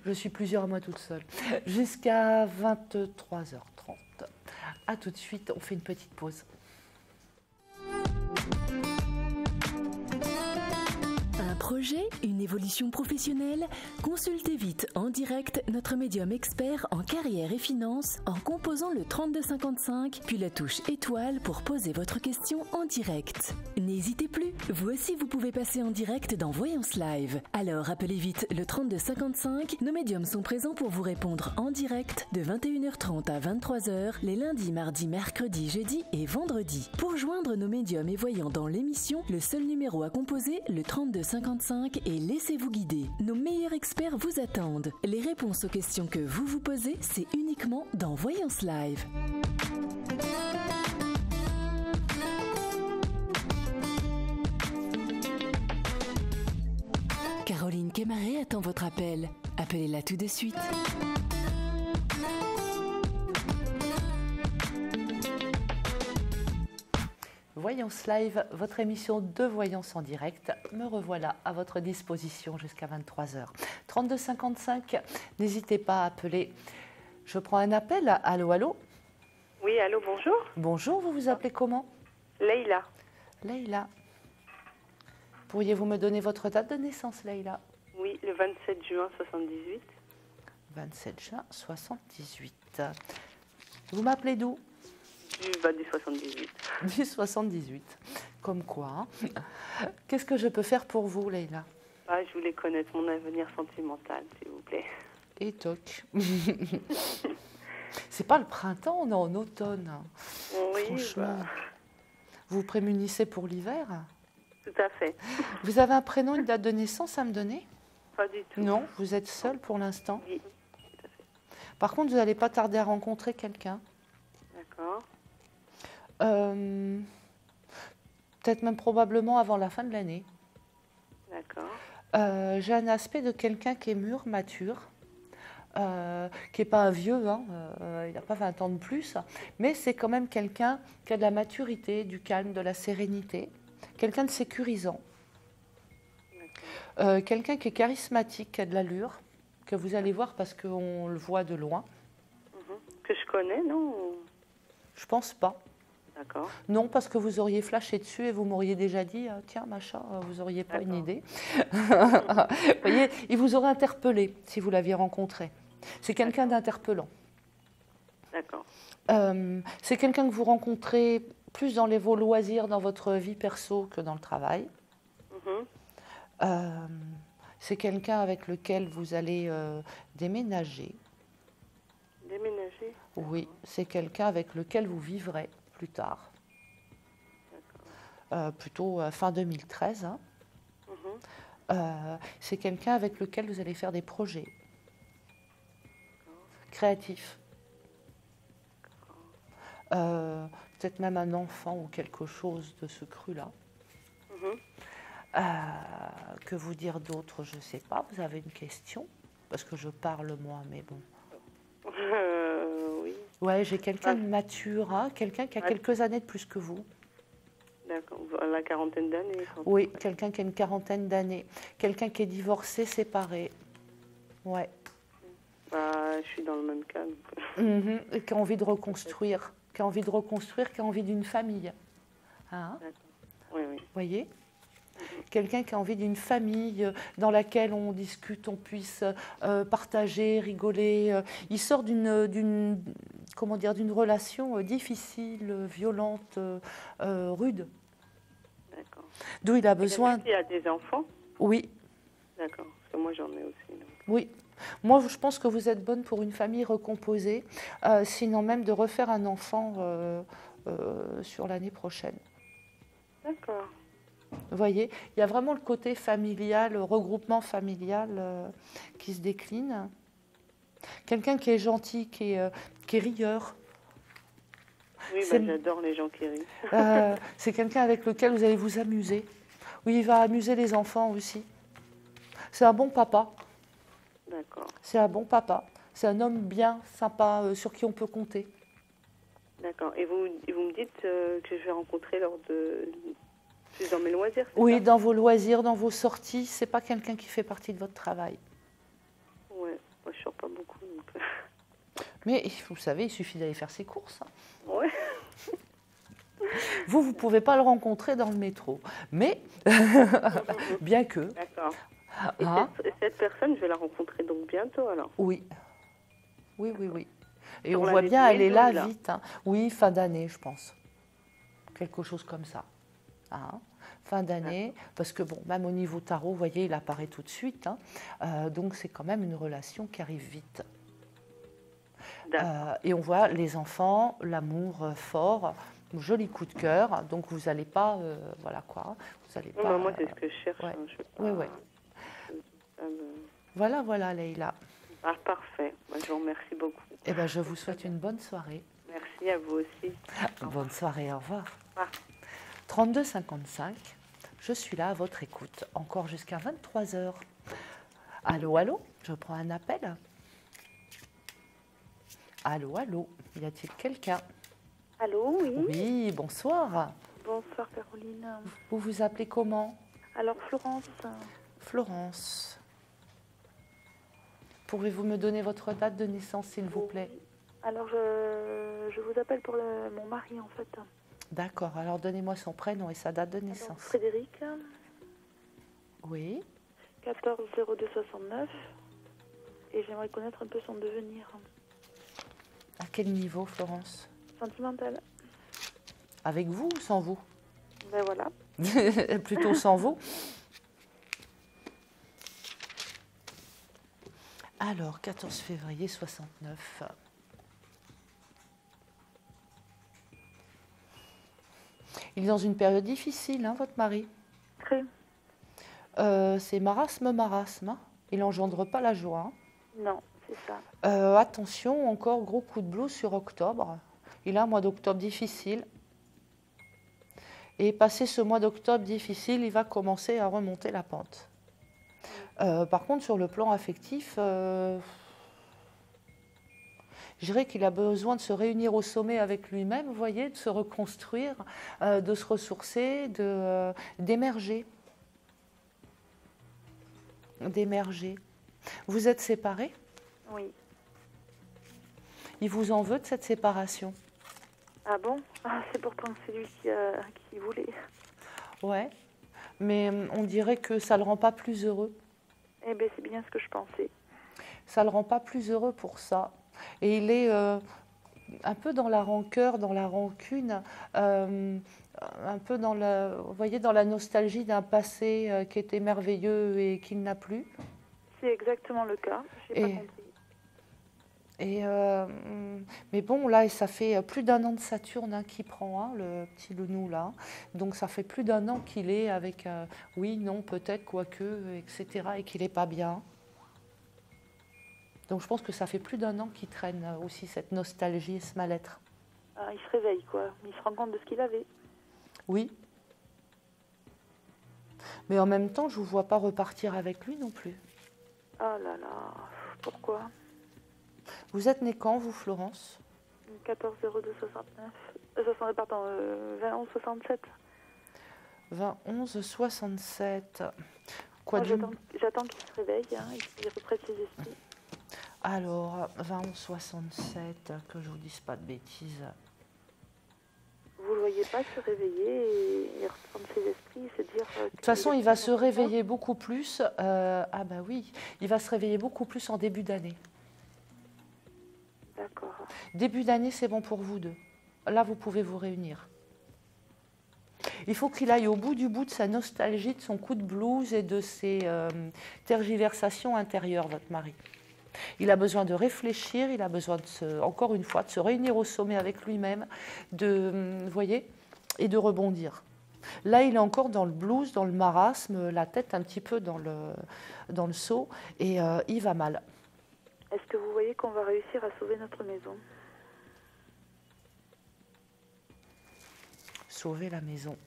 A: Je suis plusieurs mois toute seule. Jusqu'à 23h30. À tout de suite, on fait une petite pause.
F: Un projet, une évolution professionnelle? Consultez vite en direct notre médium expert en carrière et finances en composant le 3255 puis la touche étoile pour poser votre question en direct. N'hésitez plus, vous aussi vous pouvez passer en direct dans Voyance Live. Alors appelez vite le 3255, nos médiums sont présents pour vous répondre en direct de 21h30 à 23h les lundis, mardis, mercredis, jeudis et vendredis. Pour joindre nos médiums et voyants dans l'émission, le seul numéro à composer, le 3255 et laissez-vous guider. Nos meilleurs experts vous attendent. Les réponses aux questions que vous vous posez, c'est uniquement dans Voyance Live. Caroline Kémaré attend votre appel. Appelez-la tout de suite.
A: Voyance Live, votre émission de voyance en direct. Me revoilà à votre disposition jusqu'à 23h. 32 55, n'hésitez pas à appeler. Je prends un appel. Allô, allô?
J: Oui, allô, bonjour.
A: Bonjour, vous vous appelez comment?
J: Leïla.
A: Leïla. Pourriez-vous me donner votre date de naissance, Leïla?
J: Oui, le 27 juin 78.
A: 27 juin 78. Vous m'appelez d'où?
J: Du 78.
A: Du 78. Comme quoi. Qu'est-ce que je peux faire pour vous, Leïla?
J: Je voulais connaître mon avenir sentimental, s'il vous plaît.
A: Et toc. C'est pas le printemps, on est en automne.
J: Oui,
A: franchement. Vous vous prémunissez pour l'hiver?
J: Tout à fait.
A: Vous avez un prénom, une date de naissance à me donner?
J: Pas du tout.
A: Non, vous êtes seule pour l'instant?
J: Oui, tout à fait.
A: Par contre, vous n'allez pas tarder à rencontrer quelqu'un.
J: D'accord.
A: Peut-être même probablement avant la fin de l'année.
J: D'accord.
A: J'ai un aspect de quelqu'un qui est mûr, mature, qui n'est pas un vieux, hein, il n'a pas 20 ans de plus, mais c'est quand même quelqu'un qui a de la maturité, du calme, de la sérénité, quelqu'un de sécurisant, quelqu'un qui est charismatique, qui a de l'allure, que vous allez voir parce qu'on le voit de loin.
J: Que je connais, non?
A: Je pense pas.
J: D'accord.
A: Non, parce que vous auriez flashé dessus et vous m'auriez déjà dit tiens, machin, vous n'auriez pas une idée. Vous voyez, il vous aurait interpellé si vous l'aviez rencontré. C'est quelqu'un d'interpellant.
J: D'accord.
A: C'est quelqu'un que vous rencontrez plus dans vos loisirs, dans votre vie perso que dans le travail. C'est quelqu'un avec lequel vous allez déménager.
J: Déménager?
A: Oui, c'est quelqu'un avec lequel vous vivrez plus tard. Plutôt fin 2013. Hein. C'est quelqu'un avec lequel vous allez faire des projets créatifs. Peut-être même un enfant ou quelque chose de ce cru-là. Que vous dire d'autre, je ne sais pas. Vous avez une question? Parce que je parle moi, mais bon.
J: Oui.
A: Ouais, j'ai quelqu'un de mature, hein, quelqu'un qui a quelques années de plus que vous.
J: D'accord, la quarantaine d'années.
A: Oui, quelqu'un qui a une quarantaine d'années. Quelqu'un qui est divorcé, séparé. Ouais.
J: Je suis dans le même cas.
A: Et qui a envie de reconstruire. Qui a envie de reconstruire, qui a envie d'une famille. Hein?
J: Oui, oui.
A: Vous voyez? Quelqu'un qui a envie d'une famille dans laquelle on discute, on puisse partager, rigoler. Il sort d'une relation difficile, violente, rude.
J: D'accord.
A: D'où il a besoin.
J: Il a des enfants?
A: Oui.
J: D'accord, parce que moi j'en ai aussi. Donc.
A: Oui. Moi, je pense que vous êtes bonne pour une famille recomposée, sinon même de refaire un enfant sur l'année prochaine.
J: D'accord.
A: Vous voyez, il y a vraiment le côté familial, le regroupement familial qui se décline. Quelqu'un qui est gentil, qui est rieur.
J: Oui, j'adore les gens qui rient.
A: C'est quelqu'un avec lequel vous allez vous amuser. Oui, il va amuser les enfants aussi. C'est un bon papa.
J: D'accord.
A: C'est un bon papa. C'est un homme bien sympa, sur qui on peut compter.
J: D'accord. Et vous me dites que je vais rencontrer lors de... Plus dans mes loisirs, c'est
A: Oui,
J: ça?
A: dans vos loisirs, dans vos sorties. C'est pas quelqu'un qui fait partie de votre travail.
J: Ouais, moi je sors pas beaucoup. Donc...
A: Mais vous savez, il suffit d'aller faire ses courses.
J: Ouais.
A: Vous ne pouvez pas le rencontrer dans le métro. Mais, bien que...
J: D'accord. Et
A: Ah.
J: cette personne, je vais la rencontrer donc bientôt alors?
A: Oui. Oui, oui, oui. Et
J: Sur
A: on voit
J: l'année
A: bien, elle est là
J: 2012, là.
A: vite. Hein. Oui, fin d'année, je pense. Quelque chose comme ça. Hein. Fin d'année, parce que bon, même au niveau tarot, vous voyez, il apparaît tout de suite. Hein. Donc c'est quand même une relation qui arrive vite. Et on voit les enfants, l'amour fort, joli coup de cœur. Donc vous n'allez pas, voilà quoi. Vous allez pas.
J: Moi, c'est ce que je cherche.
A: Ouais.
J: Hein,
A: Oui, oui. Voilà, voilà, Leïla.
J: Ah, parfait. Je vous remercie beaucoup.
A: Eh ben, je vous souhaite une bonne soirée.
J: Merci à vous aussi.
A: Bonne soirée, au revoir.
J: Au revoir.
A: 32 55, je suis là à votre écoute, encore jusqu'à 23h. Allô, allô, je prends un appel. Allô, allô, y a-t-il quelqu'un?
E: Allô, oui.
A: Oui, bonsoir.
E: Bonsoir Caroline.
A: Vous vous appelez comment?
E: Alors Florence.
A: Florence. Pouvez-vous me donner votre date de naissance, s'il vous plaît?
E: Alors je vous appelle pour mon mari en fait.
A: D'accord, alors donnez-moi son prénom et sa date de naissance.
E: Alors, Frédéric.
A: Oui.
E: 14 02 69. Et j'aimerais connaître un peu son devenir.
A: À quel niveau, Florence?
E: Sentimental.
A: Avec vous ou sans vous?
E: Ben voilà.
A: Plutôt sans vous. Alors, 14 février 69. Il est dans une période difficile, hein, votre mari?
E: Très.
A: C'est marasme. Hein. Il n'engendre pas la joie. Hein.
E: Non, c'est ça.
A: Attention, encore gros coup de blues sur octobre. Il a un mois d'octobre difficile. Et passé ce mois d'octobre difficile, il va commencer à remonter la pente. Par contre, sur le plan affectif, je dirais qu'il a besoin de se réunir au sommet avec lui-même, vous voyez, de se reconstruire, de se ressourcer, d'émerger. D'émerger. Vous êtes séparés?
E: Oui.
A: Il vous en veut de cette séparation?
E: Ah bon? Ah, c'est pourtant c'est lui qui voulait.
A: Ouais, mais on dirait que ça ne le rend pas plus heureux.
E: Eh bien, c'est bien ce que je pensais.
A: Ça ne le rend pas plus heureux pour ça. Et il est un peu dans la rancœur, dans la rancune, un peu dans vous voyez, dans la nostalgie d'un passé qui était merveilleux et qu'il n'a plus.
E: C'est exactement le cas. J'ai pas compris.
A: Mais bon, là, ça fait plus d'1 an de Saturne hein, qui prend, hein, le petit Lounou, là. Donc, ça fait plus d'1 an qu'il est avec oui, non, peut-être, quoique, etc., et qu'il n'est pas bien. Donc, je pense que ça fait plus d'1 an qu'il traîne aussi cette nostalgie et ce mal-être.
E: Ah, il se réveille, quoi. Il se rend compte de ce qu'il avait.
A: Oui. Mais en même temps, je ne vous vois pas repartir avec lui non plus.
E: Oh là là, pourquoi?
A: Vous êtes née quand, vous, Florence?
E: 14 02 69. Pardon, 20 11 67.
A: 20 11 67. Quoi?
E: J'attends qu'il se réveille, hein, et qu'il reprenne ses esprits.
A: Alors, 20 11 67, que je ne vous dise pas de bêtises.
E: Vous ne le voyez pas se réveiller et reprendre ses esprits et se dire...
A: De toute façon, il va se réveiller beaucoup plus. Ah bah oui, il va se réveiller beaucoup plus en début d'année.
E: D'accord.
A: Début d'année, c'est bon pour vous deux. Là, vous pouvez vous réunir. Il faut qu'il aille au bout de sa nostalgie, de son coup de blues et de ses tergiversations intérieures, votre mari. Il a besoin de réfléchir, il a besoin, encore une fois, de se réunir au sommet avec lui-même, vous voyez, et de rebondir. Là, il est encore dans le blues, dans le marasme, la tête un petit peu dans le seau, et il va mal.
E: Est-ce que vous voyez croyez qu'on va réussir à sauver notre maison?
A: Sauver la maison.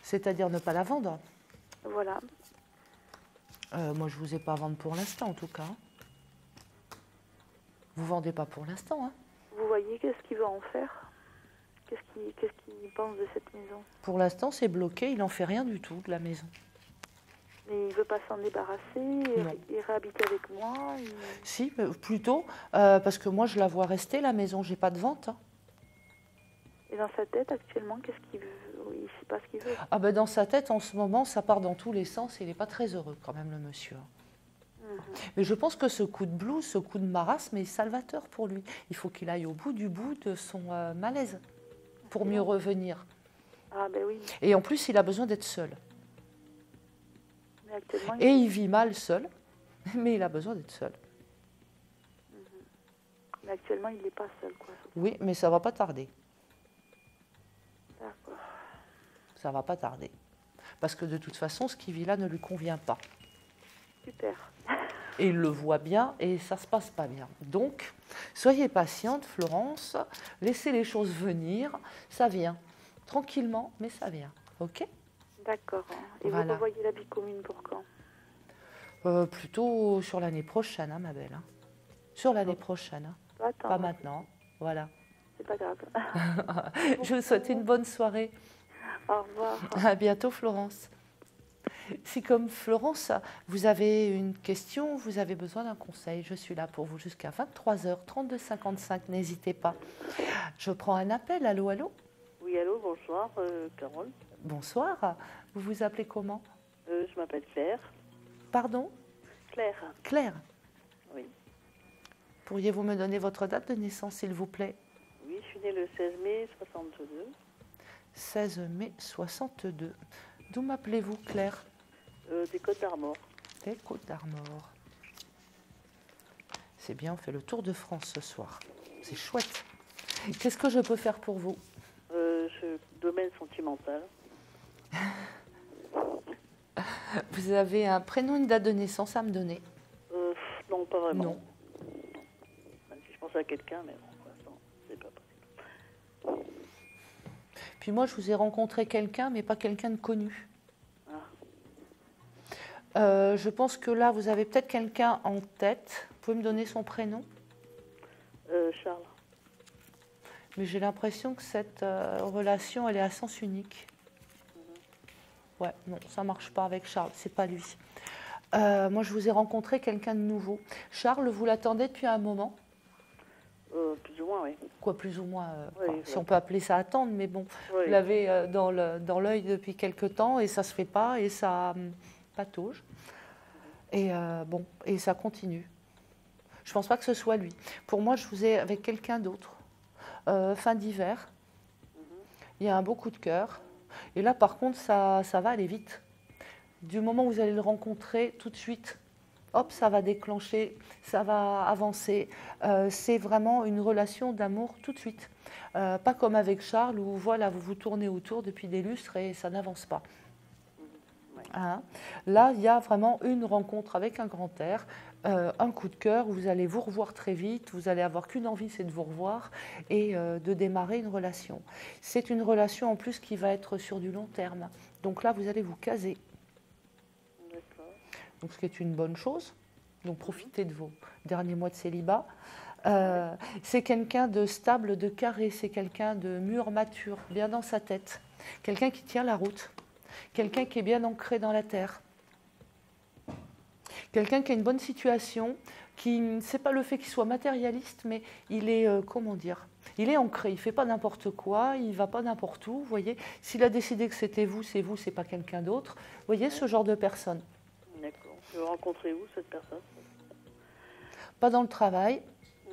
A: C'est-à-dire ne pas la vendre?
E: Voilà.
A: Moi, je ne vous ai pas à vendre pour l'instant, en tout cas. Vous ne vendez pas pour l'instant, hein?
E: Vous voyez qu'est-ce qu'il va en faire? Qu'est-ce qu'il pense de cette maison?
A: Pour l'instant, c'est bloqué. Il n'en fait rien du tout de la maison.
E: Mais il ne veut pas s'en débarrasser? Il réhabite avec moi?
A: Si, mais plutôt, parce que moi, je la vois rester, la maison. Je n'ai pas de vente, hein.
E: Et dans sa tête, actuellement, qu'est-ce qu'il veut? Il ne sait pas ce qu'il veut.
A: Ah ben, dans sa tête, en ce moment, ça part dans tous les sens. Il n'est pas très heureux, quand même, le monsieur. Mais je pense que ce coup de blues, ce coup de marasme est salvateur pour lui. Il faut qu'il aille au bout du bout de son malaise pour mieux revenir.
E: Ah ben oui.
A: Et en plus, il a besoin d'être seul.
E: Mais actuellement,
A: Et il vit mal seul, mais il a besoin d'être seul.
E: Mais actuellement, il n'est pas seul, quoi.
A: Oui, mais ça va pas tarder.
E: D'accord.
A: Ça va pas tarder. Parce que de toute façon, ce qu'il vit là ne lui convient pas.
E: Super.
A: Et il le voit bien et ça se passe pas bien. Donc, soyez patiente, Florence. Laissez les choses venir. Ça vient. Tranquillement, mais ça vient. OK?
E: D'accord. Et
A: Voilà.
E: vous revoyez la Bicommune pour quand?
A: Plutôt sur l'année prochaine, hein, ma belle. Hein. Sur l'année prochaine. Hein.
E: Attends.
A: Pas maintenant. Voilà.
E: C'est pas grave.
A: Je vous souhaite une bonne soirée.
E: Au revoir.
A: À bientôt, Florence. Si comme Florence, vous avez une question, vous avez besoin d'un conseil, je suis là pour vous jusqu'à 23h, 32 55, n'hésitez pas. Je prends un appel, allô, allô?
K: Oui, allô, bonsoir, Carole.
A: Bonsoir, vous vous appelez comment?
K: Je m'appelle Claire.
A: Pardon?
K: Claire.
A: Claire.
K: Oui.
A: Pourriez-vous me donner votre date de naissance, s'il vous plaît?
K: Oui, je suis née le 16 mai 62.
A: 16 mai 62. D'où m'appelez-vous, Claire?
K: Des Côtes d'Armor.
A: Des Côtes d'Armor. C'est bien, on fait le tour de France ce soir. C'est chouette. Qu'est-ce que je peux faire pour vous?
K: Domaine sentimental.
A: Vous avez un prénom, une date de naissance à me donner?
K: Non, pas vraiment.
A: Non.
K: Même si je pense à quelqu'un, mais bon, pour l'instant, c'est pas possible.
A: Puis moi, je vous ai rencontré quelqu'un, mais pas quelqu'un de connu. Je pense que là, vous avez peut-être quelqu'un en tête. Vous pouvez me donner son prénom?
K: Charles.
A: Mais j'ai l'impression que cette relation, elle est à sens unique. Ouais, non, ça ne marche pas avec Charles, c'est pas lui. Moi, je vous ai rencontré quelqu'un de nouveau. Charles, vous l'attendez depuis un moment?
K: Plus ou moins, oui.
A: Quoi, plus ou moins
K: Oui,
A: si on peut appeler ça attendre, mais bon,
K: oui.
A: vous l'avez dans l'œil depuis quelque temps et ça ne se fait pas et ça patauge. Et bon, et ça continue. Je ne pense pas que ce soit lui. Pour moi, je vous ai avec quelqu'un d'autre. Fin d'hiver, il y a un beau coup de cœur. Et là, par contre, ça va aller vite. Du moment où vous allez le rencontrer, tout de suite, hop, ça va déclencher, ça va avancer. C'est vraiment une relation d'amour tout de suite. Pas comme avec Charles où voilà, vous vous tournez autour depuis des lustres et ça n'avance pas. Hein? Là, il y a vraiment une rencontre avec un grand air, un coup de cœur, vous allez vous revoir très vite, vous allez avoir qu'une envie, c'est de vous revoir et de démarrer une relation. C'est une relation en plus qui va être sur du long terme. Donc là, vous allez vous caser. Donc, ce qui est une bonne chose. Donc, profitez de vos derniers mois de célibat. C'est quelqu'un de stable, de carré, c'est quelqu'un de mûr, mature, bien dans sa tête. Quelqu'un qui tient la route. Quelqu'un qui est bien ancré dans la terre. Quelqu'un qui a une bonne situation, qui, c'est pas le fait qu'il soit matérialiste, mais il est, comment dire, il est ancré, il fait pas n'importe quoi, il va pas n'importe où, vous voyez. S'il a décidé que c'était vous, c'est pas quelqu'un d'autre. Vous voyez, ce genre de personne.
K: D'accord. Vous rencontrez où cette personne?
A: Pas dans le travail.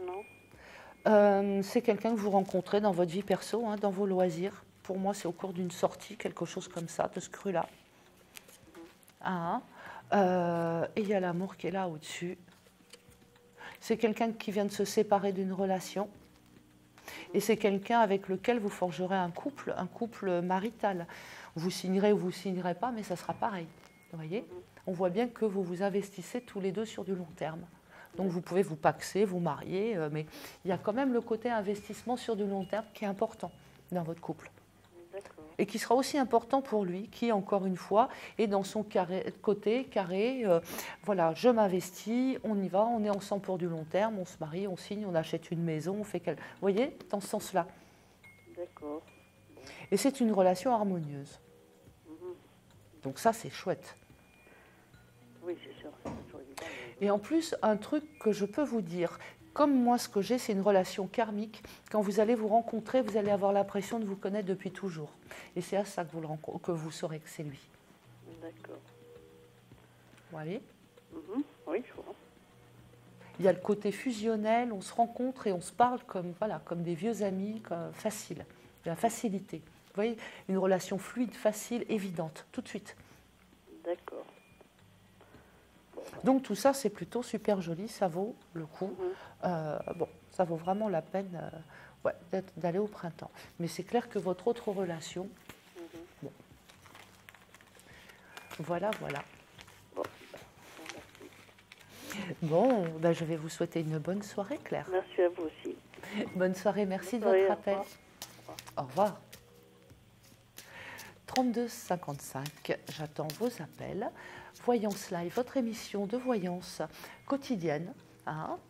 K: Non.
A: C'est quelqu'un que vous rencontrez dans votre vie perso, hein, dans vos loisirs. Pour moi, c'est au cours d'une sortie, quelque chose comme ça, de ce cru-là. Et il y a l'amour qui est là au-dessus. C'est quelqu'un qui vient de se séparer d'une relation. Et c'est quelqu'un avec lequel vous forgerez un couple marital. Vous signerez ou vous ne signerez pas, mais ça sera pareil. Vous voyez? On voit bien que vous vous investissez tous les deux sur du long terme. Donc vous pouvez vous paxer, vous marier, mais il y a quand même le côté investissement sur du long terme qui est important dans votre couple. Et qui sera aussi important pour lui, qui, encore une fois, est dans son côté carré. Voilà, je m'investis, on y va, on est ensemble pour du long terme, on se marie, on signe, on achète une maison, on fait Vous voyez, dans ce sens-là.
K: D'accord.
A: Et c'est une relation harmonieuse. Donc ça, c'est chouette.
K: Oui, c'est sûr.
A: Et en plus, un truc que je peux vous dire, comme moi, ce que j'ai, c'est une relation karmique. Quand vous allez vous rencontrer, vous allez avoir l'impression de vous connaître depuis toujours. Et c'est à ça que vous saurez que c'est lui.
K: D'accord.
A: Vous voyez ?
K: Oui, je vois.
A: Il y a le côté fusionnel, on se rencontre et on se parle comme des vieux amis, facile, de la facilité. Vous voyez, une relation fluide, facile, évidente, tout de suite.
K: D'accord.
A: Donc tout ça, c'est plutôt super joli, ça vaut le coup. Ça vaut vraiment la peine d'aller au printemps. Mais c'est clair que votre autre relation, voilà. Bon, je vais vous souhaiter une bonne soirée, Claire.
K: Merci à vous aussi.
A: Bonne soirée, merci de votre appel. Au revoir. 32 55, j'attends vos appels. Voyance Live, votre émission de voyance quotidienne,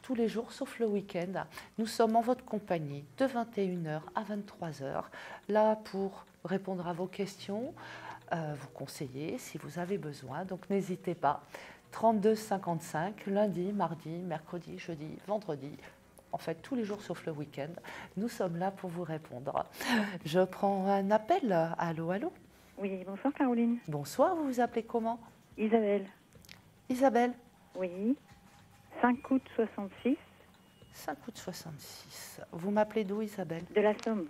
A: tous les jours sauf le week-end. Nous sommes en votre compagnie de 21h à 23h, là pour répondre à vos questions, vous conseiller si vous avez besoin. Donc n'hésitez pas. 32 55, lundi, mardi, mercredi, jeudi, vendredi. En fait, tous les jours sauf le week-end, nous sommes là pour vous répondre. Je prends un appel. Allô, allô ?
L: Oui, bonsoir Caroline.
A: Bonsoir, vous vous appelez comment ?
L: Isabelle.
A: Isabelle ?
L: Oui. 5 août 66.
A: 5 août 66. Vous m'appelez d'où, Isabelle ?
L: De la Somme.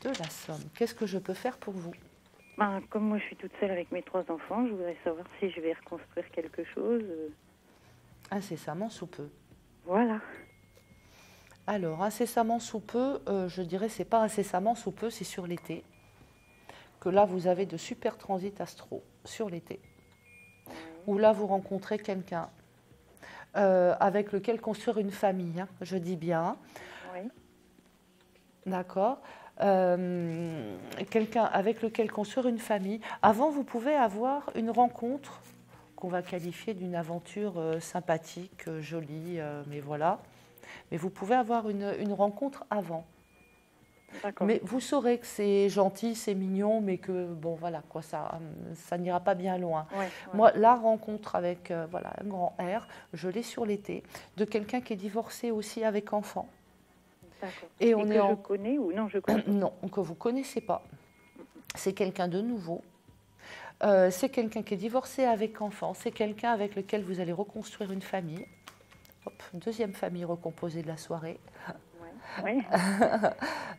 A: De la Somme. Qu'est-ce que je peux faire pour vous ?
L: Comme moi je suis toute seule avec mes 3 enfants, je voudrais savoir si je vais reconstruire quelque chose.
A: Incessamment sous peu.
L: Voilà.
A: Alors, incessamment sous peu, je dirais c'est pas incessamment sous peu, c'est sur l'été. Que là, vous avez de super transits astro sur l'été. Où là, vous rencontrez quelqu'un avec lequel construire une famille, je dis bien.
L: Oui.
A: D'accord. Quelqu'un avec lequel construire une famille. Avant, vous pouvez avoir une rencontre qu'on va qualifier d'une aventure sympathique, jolie, mais voilà. Mais vous pouvez avoir une rencontre avant. Mais vous saurez que c'est gentil, c'est mignon, mais que, bon, voilà, quoi, ça n'ira pas bien loin.
L: Ouais.
A: Moi, la rencontre avec, un grand R, je l'ai sur l'été, de quelqu'un qui est divorcé aussi avec enfant.
L: D'accord.
A: Et
L: je connais ou non, je connais
A: non, que vous ne connaissez pas. C'est quelqu'un de nouveau. C'est quelqu'un qui est divorcé avec enfant. C'est quelqu'un avec lequel vous allez reconstruire une famille. Hop, deuxième famille recomposée de la soirée.
L: Oui.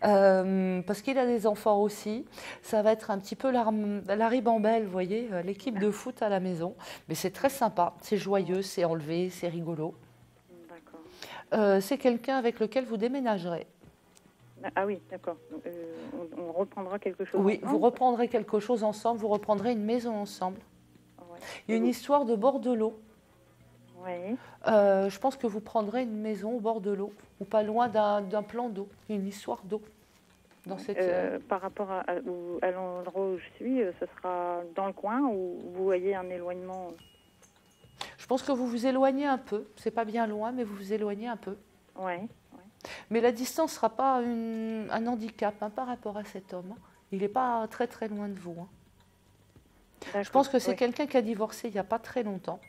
A: Parce qu'il a des enfants aussi. Ça va être un petit peu la ribambelle, vous voyez, l'équipe de foot à la maison. Mais c'est très sympa, c'est joyeux, c'est enlevé, c'est rigolo.
L: D'accord.
A: C'est quelqu'un avec lequel vous déménagerez.
L: Ah oui, d'accord. On reprendra quelque chose
A: Oui,
L: ensemble.
A: vous reprendrez quelque chose ensemble, vous reprendrez une maison ensemble.
L: Ouais.
A: Il y a une histoire de bord de l'eau.
L: Oui.
A: Je pense que vous prendrez une maison au bord de l'eau, ou pas loin d'un plan d'eau, une histoire d'eau. Dans cette,
L: par rapport à l'endroit où je suis, ce sera dans le coin ou vous voyez un éloignement?
A: Je pense que vous vous éloignez un peu. C'est pas bien loin, mais vous vous éloignez un peu.
L: Oui.
A: Mais la distance ne sera pas un handicap par rapport à cet homme. Il n'est pas très très loin de vous. Je pense que c'est quelqu'un qui a divorcé il n'y a pas très longtemps.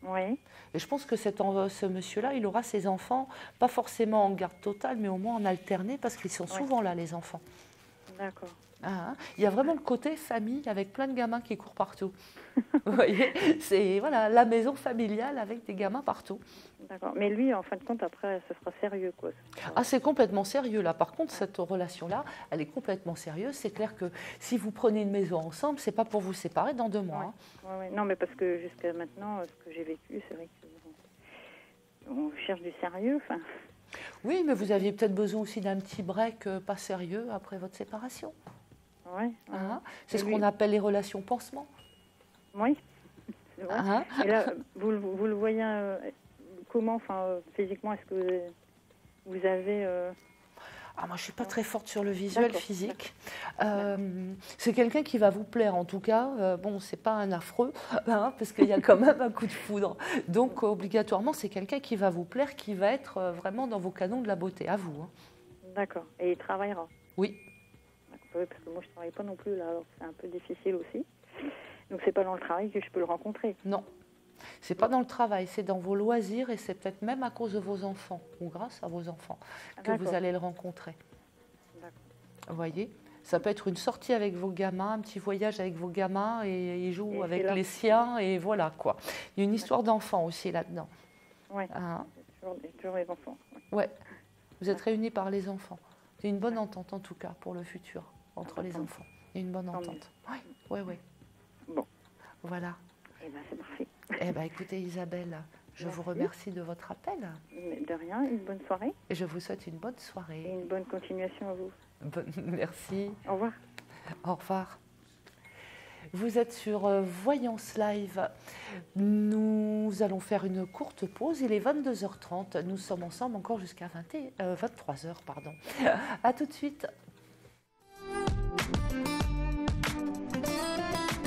L: Oui.
A: Et je pense que ce monsieur-là, il aura ses enfants, pas forcément en garde totale, mais au moins en alterné, parce qu'ils sont souvent là, les enfants.
L: D'accord.
A: Il y a vraiment le côté famille avec plein de gamins qui courent partout. Vous voyez, c'est la maison familiale avec des gamins partout.
L: D'accord. Mais lui, en fin de compte, après, ce sera sérieux, quoi.
A: C'est complètement sérieux, là. Par contre, cette relation-là, elle est complètement sérieuse. C'est clair que si vous prenez une maison ensemble, c'est pas pour vous séparer dans 2 mois.
L: Ouais. Non, mais parce que jusqu'à maintenant, ce que j'ai vécu, c'est vrai qu'on cherche du sérieux, enfin...
A: Oui, mais vous aviez peut-être besoin aussi d'un petit break pas sérieux après votre séparation.
L: Oui.
A: C'est ce qu'on appelle les relations pansement.
L: Oui, c'est vrai. Et là, vous le voyez comment, enfin, physiquement, est-ce que vous avez...
A: Ah, moi, je ne suis pas très forte sur le visuel
L: D'accord,
A: physique. C'est quelqu'un qui va vous plaire, en tout cas. Bon, ce n'est pas un affreux, hein, parce qu'il y a quand même un coup de foudre. Donc, obligatoirement, c'est quelqu'un qui va vous plaire, qui va être vraiment dans vos canons de la beauté, à vous. Hein.
L: D'accord. Et il travaillera?
A: Oui.
L: Oui, parce que moi, je ne travaille pas non plus, là, alors c'est un peu difficile aussi. Donc, c'est pas dans le travail que je peux le rencontrer?
A: Non. C'est pas dans le travail, c'est dans vos loisirs et c'est peut-être même à cause de vos enfants ou grâce à vos enfants que vous allez le rencontrer. Vous voyez, ça peut être une sortie avec vos gamins, un petit voyage avec vos gamins et ils jouent avec les siens et voilà quoi. Il y a une histoire d'enfants aussi là-dedans.
L: Oui, toujours les enfants.
A: Ouais, vous êtes réunis par les enfants. C'est une bonne entente en tout cas pour le futur entre les enfants. Il y a une bonne entente. Oui.
L: Bon.
A: Voilà.
L: Eh bien, c'est parfait.
A: Eh bien, écoutez Isabelle, je vous remercie de votre appel.
L: De rien, une bonne soirée.
A: Et je vous souhaite une bonne soirée.
L: Et une bonne continuation à vous.
A: Merci.
L: Au revoir.
A: Au revoir. Vous êtes sur Voyance Live. Nous allons faire une courte pause. Il est 22h30. Nous sommes ensemble encore jusqu'à 23h. Pardon. À tout de suite.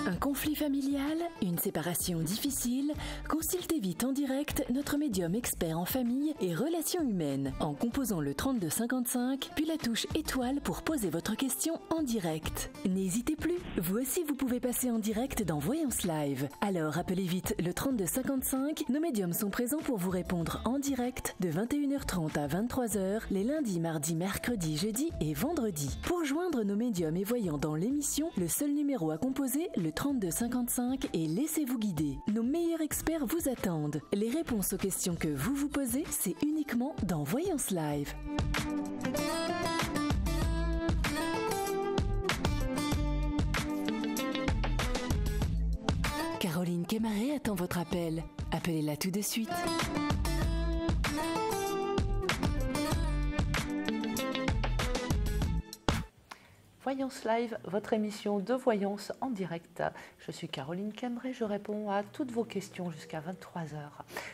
F: Un conflit familial, une séparation difficile, consultez vite en direct notre médium expert en famille et relations humaines en composant le 3255 puis la touche étoile pour poser votre question en direct. N'hésitez plus, vous aussi vous pouvez passer en direct dans Voyance Live. Alors appelez vite le 3255, nos médiums sont présents pour vous répondre en direct de 21h30 à 23h les lundis, mardis, mercredis, jeudis et vendredis. Pour joindre nos médiums et voyants dans l'émission, le seul numéro à composer, le 3255 et laissez-vous guider. Nos meilleurs experts vous attendent. Les réponses aux questions que vous vous posez, c'est uniquement dans Voyance Live. Caroline Kémaré attend votre appel. Appelez-la tout de suite.
A: Voyance Live, votre émission de voyance en direct. Je suis Caroline Kémaré, je réponds à toutes vos questions jusqu'à 23h.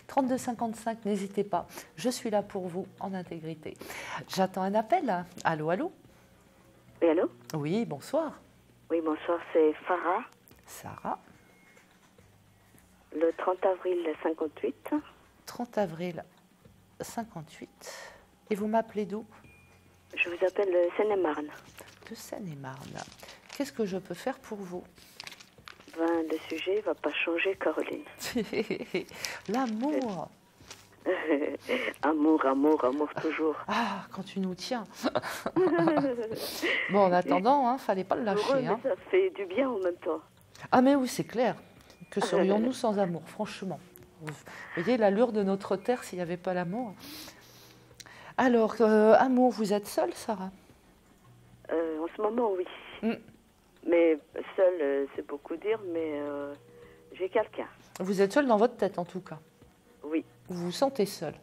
A: 3255, n'hésitez pas, je suis là pour vous en intégrité. J'attends un appel. Allô, allô?
M: Oui, allô?
A: Oui, bonsoir.
M: Oui, bonsoir, c'est Farah.
A: Sarah.
M: Le 30 avril 58.
A: 30 avril 58. Et vous m'appelez d'où?
M: Je vous appelle de Seine-et-Marne.
A: De Seine-et-Marne. Qu'est-ce que je peux faire pour vous?
M: Ben, le sujet ne va pas changer, Caroline.
A: L'amour.
M: Amour, amour, amour toujours.
A: Ah, quand tu nous tiens. Bon, en attendant, hein, fallait pas le lâcher.
M: Heureux, mais ça fait du bien en même temps.
A: Ah mais oui, c'est clair. Que serions-nous sans amour, franchement? Vous voyez l'allure de notre terre s'il n'y avait pas l'amour. Alors, amour, vous êtes seule, Sarah?
M: En ce moment, oui. Mais seule, c'est beaucoup dire, mais j'ai quelqu'un.
A: Vous êtes seule dans votre tête, en tout cas?
M: Oui.
A: Vous vous sentez seule?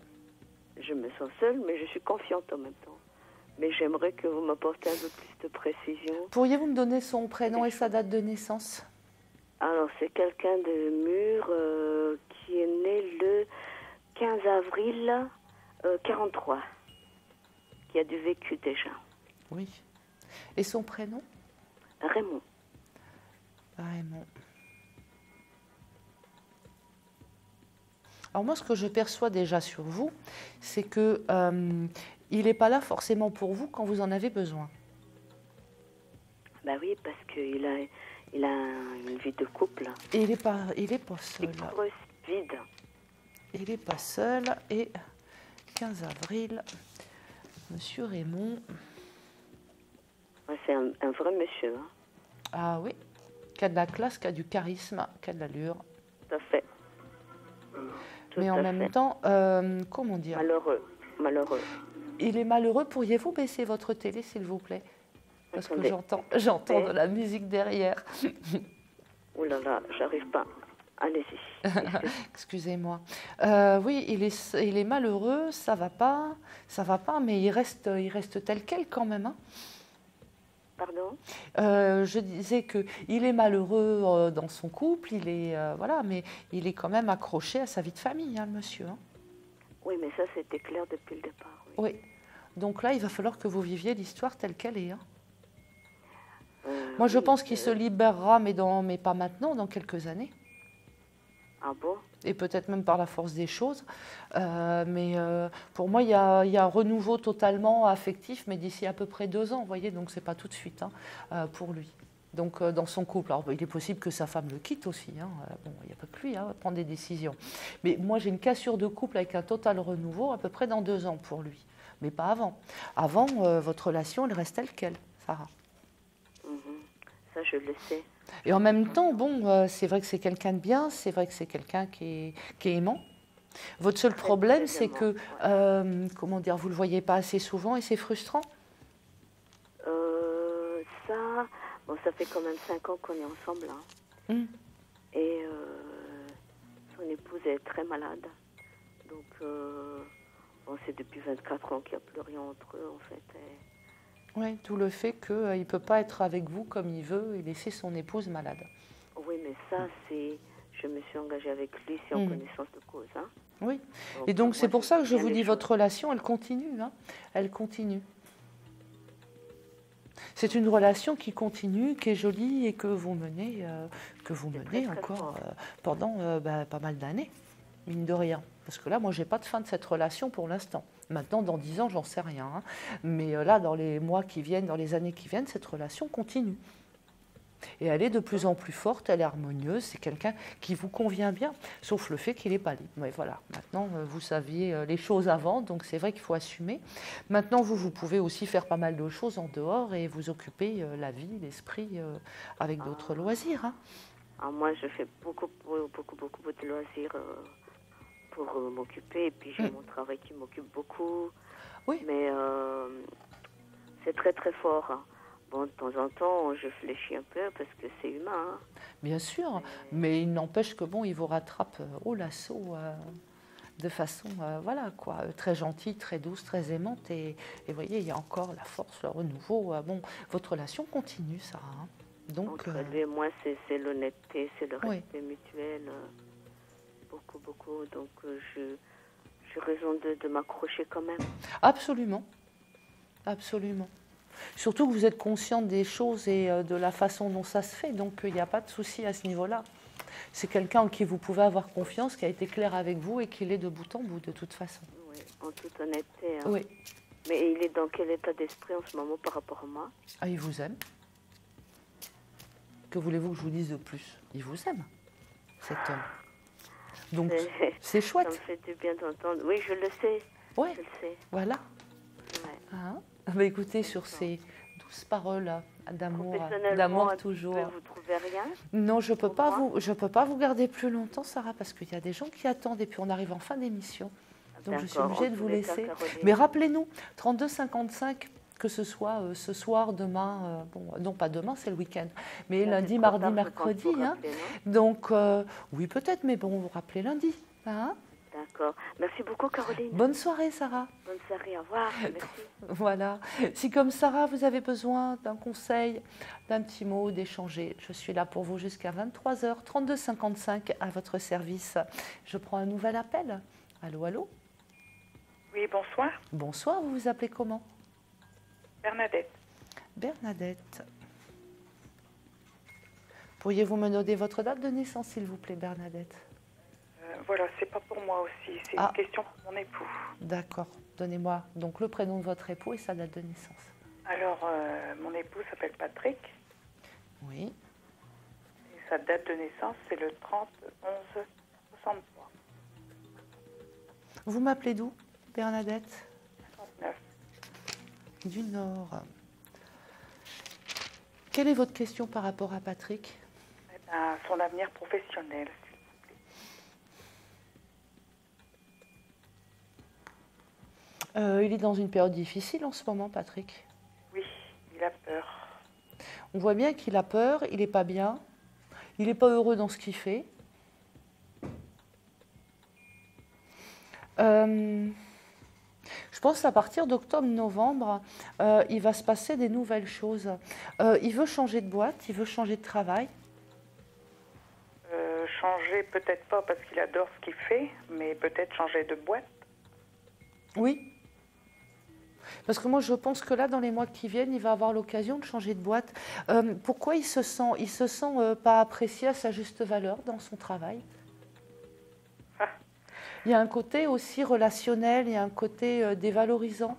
M: Je me sens seule, mais je suis confiante en même temps. Mais j'aimerais que vous m'apportiez un peu plus de précision.
A: Pourriez-vous me donner son prénom et sa date de naissance?
M: Alors, c'est quelqu'un de Mur qui est né le 15 avril 43, qui a du vécu déjà.
A: Oui. Et son prénom?
M: Raymond.
A: Raymond. Alors moi, ce que je perçois déjà sur vous, c'est que il n'est pas là forcément pour vous quand vous en avez besoin.
M: Bah oui, parce qu'il a une vie de couple.
A: Et il est pas seul.
M: Vide.
A: Il n'est pas seul. Et 15 avril, Monsieur Raymond.
M: Ouais, c'est un vrai monsieur. Hein.
A: Ah oui, qui a de la classe, qui a du charisme, qui a de l'allure.
M: Tout à fait.
A: Mais en même temps, comment dire?
M: Malheureux.
A: Il est malheureux. Pourriez-vous baisser votre télé, s'il vous plaît? Parce que j'entends de la musique derrière.
M: Ouh là là, j'arrive pas. Allez-y.
A: Excusez-moi. Oui, il est malheureux, ça va pas, mais il reste tel quel quand même. Hein.
M: Pardon?
A: Je disais qu'il est malheureux dans son couple, mais il est quand même accroché à sa vie de famille, hein, le monsieur. Hein.
M: Oui, mais ça, c'était clair depuis le départ.
A: Oui. Donc là, il va falloir que vous viviez l'histoire telle qu'elle est. Hein. Moi, je pense qu'il se libérera, mais pas maintenant, dans quelques années.
M: Ah bon?
A: Et peut-être même par la force des choses. Pour moi, il y a un renouveau totalement affectif, mais d'ici à peu près 2 ans, vous voyez, donc ce n'est pas tout de suite pour lui. Donc dans son couple. Alors, il est possible que sa femme le quitte aussi. Hein. Bon, il n'y a pas que lui à prendre des décisions. Mais moi, j'ai une cassure de couple avec un total renouveau à peu près dans 2 ans pour lui. Mais pas avant. Avant, votre relation, elle reste telle qu'elle, Sarah.
M: Ça, je le sais.
A: Et en même temps, bon, c'est vrai que c'est quelqu'un de bien, c'est vrai que c'est quelqu'un qui est aimant. Votre seul problème, c'est que, comment dire, vous ne le voyez pas assez souvent et c'est frustrant.
M: Ça fait quand même 5 ans qu'on est ensemble. Hein. Et son épouse est très malade. Donc, c'est depuis 24 ans qu'il n'y a plus rien entre eux, en fait.
A: Oui, tout le fait qu'il ne peut pas être avec vous comme il veut et laisser son épouse malade.
M: Oui, mais ça, je me suis engagée avec lui, c'est en connaissance de cause. Hein.
A: Oui, et donc c'est pour ça que je vous dis, votre relation, elle continue. Hein. Elle continue. C'est une relation qui continue, qui est jolie et que vous menez encore pendant pas mal d'années, mine de rien. Parce que là, moi, je n'ai pas de fin de cette relation pour l'instant. Maintenant, dans 10 ans, j'en sais rien. Hein. Mais là, dans les mois qui viennent, dans les années qui viennent, cette relation continue. Et elle est de plus en plus forte, elle est harmonieuse, c'est quelqu'un qui vous convient bien, sauf le fait qu'il n'est pas libre. Mais voilà, maintenant, vous saviez les choses avant, donc c'est vrai qu'il faut assumer. Maintenant, vous pouvez aussi faire pas mal de choses en dehors et vous occuper la vie, l'esprit avec d'autres loisirs. Hein.
M: Moi, je fais beaucoup de loisirs pour m'occuper, et puis j'ai mon travail qui m'occupe beaucoup.
A: Oui.
M: Mais c'est très très fort. Hein. Bon, de temps en temps, je fléchis un peu parce que c'est humain. Hein.
A: Bien sûr, mais il n'empêche que bon, il vous rattrape au lasso de façon, très gentille, très douce, très aimante. Et vous voyez, il y a encore la force, le renouveau. Votre relation continue, ça. Hein. Donc,
M: entre lui et moi, c'est l'honnêteté, c'est le respect mutuel. Beaucoup. Donc, j'ai raison de m'accrocher quand même.
A: Absolument. Surtout que vous êtes consciente des choses et de la façon dont ça se fait, donc il n'y a pas de souci à ce niveau-là. C'est quelqu'un en qui vous pouvez avoir confiance, qui a été clair avec vous et qui l'est de bout en bout, de toute façon.
M: Oui, en toute honnêteté. Hein.
A: Oui.
M: Mais il est dans quel état d'esprit en ce moment par rapport à moi?
A: Il vous aime. Que voulez-vous que je vous dise de plus? Il vous aime, cet homme. Donc, c'est chouette.
M: Ça me fait du bien d'entendre. Oui, je le sais.
A: Oui,
M: je le sais.
A: Voilà.
M: Ouais.
A: Écoutez, sur ces douces paroles d'amour toujours.
M: Vous trouvez rien?
A: Non, je peux pas vous garder plus longtemps, Sarah, parce qu'il y a des gens qui attendent et puis on arrive en fin d'émission. Donc je suis obligée de vous laisser. Mais rappelez-nous, 32 55, que ce soit ce soir, demain, non pas demain, c'est le week-end, mais lundi, mardi, mercredi. Hein. Donc oui, peut-être, mais bon, vous rappelez lundi. Hein.
M: D'accord. Merci beaucoup, Caroline.
A: Bonne soirée, Sarah.
M: Bonne soirée, au revoir. Merci.
A: Voilà. Si comme Sarah, vous avez besoin d'un conseil, d'un petit mot, d'échanger, je suis là pour vous jusqu'à 23h, 32 55 à votre service. Je prends un nouvel appel. Allô, allô?
N: Oui, bonsoir.
A: Bonsoir, vous vous appelez comment?
N: Bernadette.
A: Bernadette. Pourriez-vous me donner votre date de naissance, s'il vous plaît, Bernadette?
N: Voilà, c'est pas pour moi aussi, c'est une question pour mon époux.
A: D'accord, donnez-moi donc le prénom de votre époux et sa date de naissance.
N: Alors, mon époux s'appelle Patrick.
A: Oui.
N: Et sa date de naissance, c'est le 30-11-63.
A: Vous m'appelez d'où, Bernadette?
N: 69.
A: Du Nord. Quelle est votre question par rapport à Patrick?
N: Son avenir professionnel.
A: Il est dans une période difficile en ce moment, Patrick.
N: Oui, il a peur.
A: On voit bien qu'il a peur, il n'est pas bien, il n'est pas heureux dans ce qu'il fait. Je pense qu'à partir d'octobre-novembre, il va se passer des nouvelles choses. Il veut changer de boîte, il veut changer de travail.
N: Changer, peut-être pas parce qu'il adore ce qu'il fait, mais peut-être changer de boîte.
A: Oui. Parce que moi, je pense que là, dans les mois qui viennent, il va avoir l'occasion de changer de boîte. Pourquoi il se sent pas apprécié à sa juste valeur dans son travail? Il y a un côté aussi relationnel, il y a un côté dévalorisant.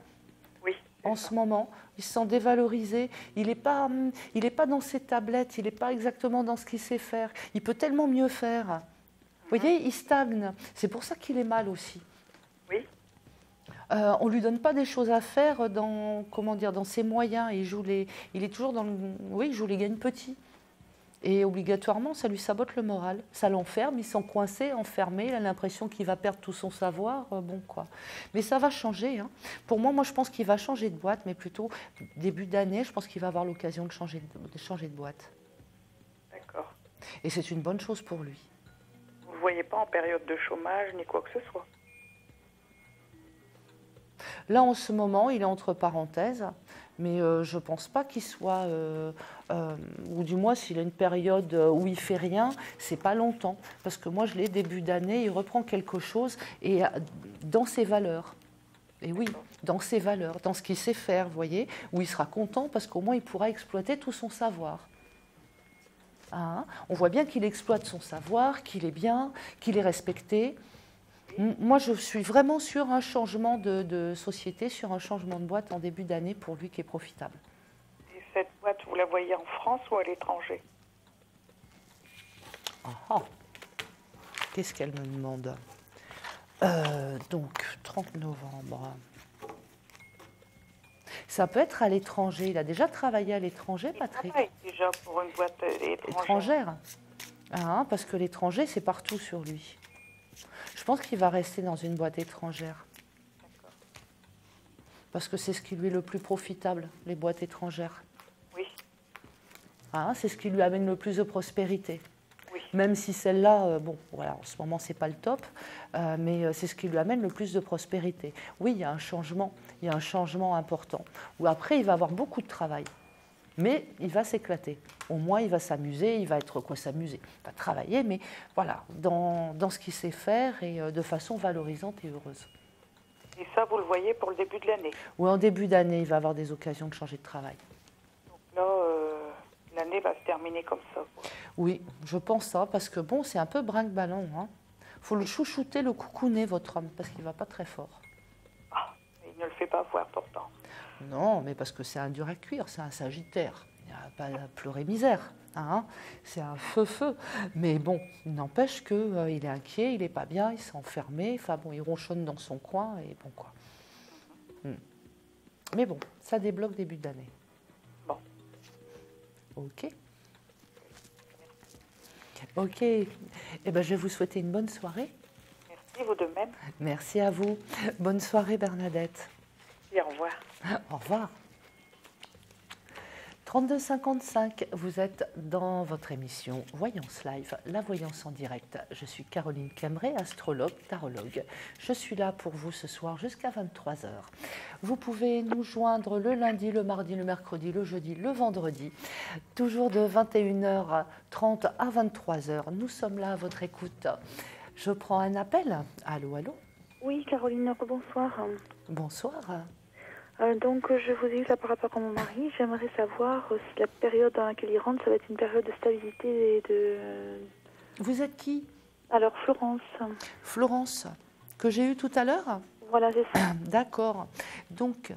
N: Oui.
A: En ce moment, il se sent dévalorisé. Il n'est pas dans ses tablettes, il n'est pas exactement dans ce qu'il sait faire. Il peut tellement mieux faire. Vous voyez, il stagne. C'est pour ça qu'il est mal aussi.
N: Oui.
A: On ne lui donne pas des choses à faire dans ses moyens. Il est toujours il joue les gagne petits. Et obligatoirement, ça lui sabote le moral. Ça l'enferme, il sent coincé, enfermé, il a l'impression qu'il va perdre tout son savoir. Mais ça va changer. Hein. Pour moi, je pense qu'il va changer de boîte, mais plutôt début d'année, je pense qu'il va avoir l'occasion de changer de boîte.
N: D'accord.
A: Et c'est une bonne chose pour lui.
N: Vous ne voyez pas en période de chômage ni quoi que ce soit?
A: Là, en ce moment, il est entre parenthèses, mais je ne pense pas qu'il soit... ou du moins, s'il a une période où il ne fait rien, ce n'est pas longtemps. Parce que moi, je l'ai début d'année, il reprend quelque chose et dans ses valeurs. Et oui, dans ses valeurs, dans ce qu'il sait faire, vous voyez, où il sera content parce qu'au moins, il pourra exploiter tout son savoir. Hein? On voit bien qu'il exploite son savoir, qu'il est bien, qu'il est respecté. Moi, je suis vraiment sur un changement de société, sur un changement de boîte en début d'année pour lui qui est profitable.
N: Et cette boîte, vous la voyez en France ou à l'étranger?
A: Qu'est-ce qu'elle me demande? Donc, 30 novembre. Ça peut être à l'étranger. Il a déjà travaillé à l'étranger, Patrick?
N: Il travaille déjà pour une boîte
A: étrangère. Parce que l'étranger, c'est partout sur lui. Je pense qu'il va rester dans une boîte étrangère. Parce que c'est ce qui lui est le plus profitable, les boîtes étrangères.
N: Oui.
A: C'est ce qui lui amène le plus de prospérité.
N: Oui.
A: Même si celle-là, en ce moment, c'est pas le top, mais c'est ce qui lui amène le plus de prospérité. Oui, il y a un changement important. Où après, il va avoir beaucoup de travail. Mais il va s'éclater. Au moins, il va s'amuser, il va s'amuser. Il va travailler, mais voilà, dans ce qu'il sait faire et de façon valorisante et heureuse.
N: Et ça, vous le voyez pour le début de l'année?
A: Oui, en début d'année, il va avoir des occasions de changer de travail.
N: Donc là, l'année va se terminer comme ça, quoi.
A: Oui, je pense ça, parce que c'est un peu brinque-ballon. Faut le chouchouter, le coucouner, votre homme, parce qu'il ne va pas très fort.
N: Il ne le fait pas voir pourtant.
A: Non, mais parce que c'est un dur à cuire, c'est un sagittaire. Il n'y a pas à pleurer misère. C'est un feu. Mais il n'empêche qu'il est inquiet, il n'est pas bien, il s'est enfermé. Il ronchonne dans son coin et quoi. Mais ça débloque début d'année.
N: Bon.
A: Ok. Je vais vous souhaiter une bonne soirée.
N: Merci, vous de même.
A: Merci à vous. Bonne soirée, Bernadette.
N: Et au revoir.
A: Au revoir. 3255, vous êtes dans votre émission Voyance Live, la voyance en direct. Je suis Caroline Cambray, astrologue, tarologue. Je suis là pour vous ce soir jusqu'à 23h. Vous pouvez nous joindre le lundi, le mardi, le mercredi, le jeudi, le vendredi, toujours de 21h30 à 23h. Nous sommes là à votre écoute. Je prends un appel. Allô, allô?
O: Oui, Caroline, bonsoir.
A: Bonsoir.
O: Donc, je vous ai eu là par rapport à mon mari. J'aimerais savoir si la période dans laquelle il rentre, ça va être une période de stabilité et de...
A: Vous êtes qui?
O: Alors, Florence.
A: Florence, que j'ai eu tout à l'heure?
O: Voilà, c'est ça.
A: D'accord. Donc,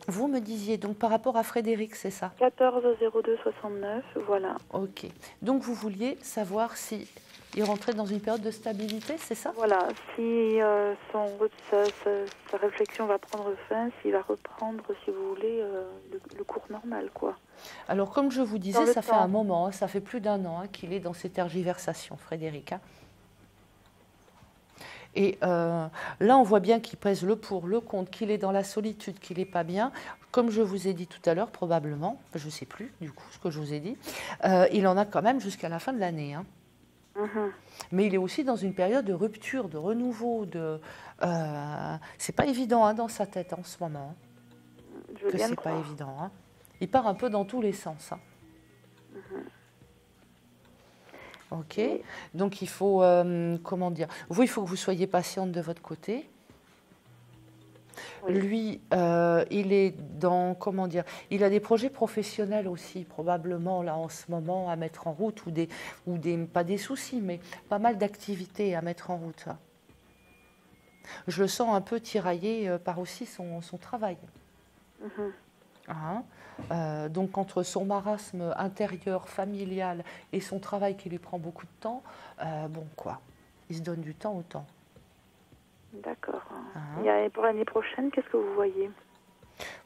A: vous me disiez, donc par rapport à Frédéric, c'est ça?
O: 14 02 69, voilà.
A: Ok. Donc, vous vouliez savoir si... il rentrait dans une période de stabilité, c'est ça?
O: Voilà, si sa réflexion va prendre fin, s'il va reprendre, si vous voulez, le cours normal, quoi.
A: Alors, comme je vous disais, ça fait un moment, ça fait plus d'1 an qu'il est dans ces tergiversations, Frédéric. Et là, on voit bien qu'il pèse le pour, le contre, qu'il est dans la solitude, qu'il n'est pas bien. Comme je vous ai dit tout à l'heure, probablement, je ne sais plus, du coup, ce que je vous ai dit, il en a quand même jusqu'à la fin de l'année, Mais il est aussi dans une période de rupture, de renouveau. C'est pas évident dans sa tête en ce moment. Que c'est pas évident. Il part un peu dans tous les sens. Ok. Donc il faut, comment dire, il faut que vous soyez patiente de votre côté. Lui, il est dans, comment dire, il a des projets professionnels aussi, probablement là en ce moment à mettre en route, pas des soucis, mais pas mal d'activités à mettre en route. Je le sens un peu tiraillé par aussi son travail. Donc entre son marasme intérieur, familial et son travail qui lui prend beaucoup de temps, il se donne du temps au temps.
O: D'accord. Et pour l'année prochaine, qu'est-ce que vous voyez?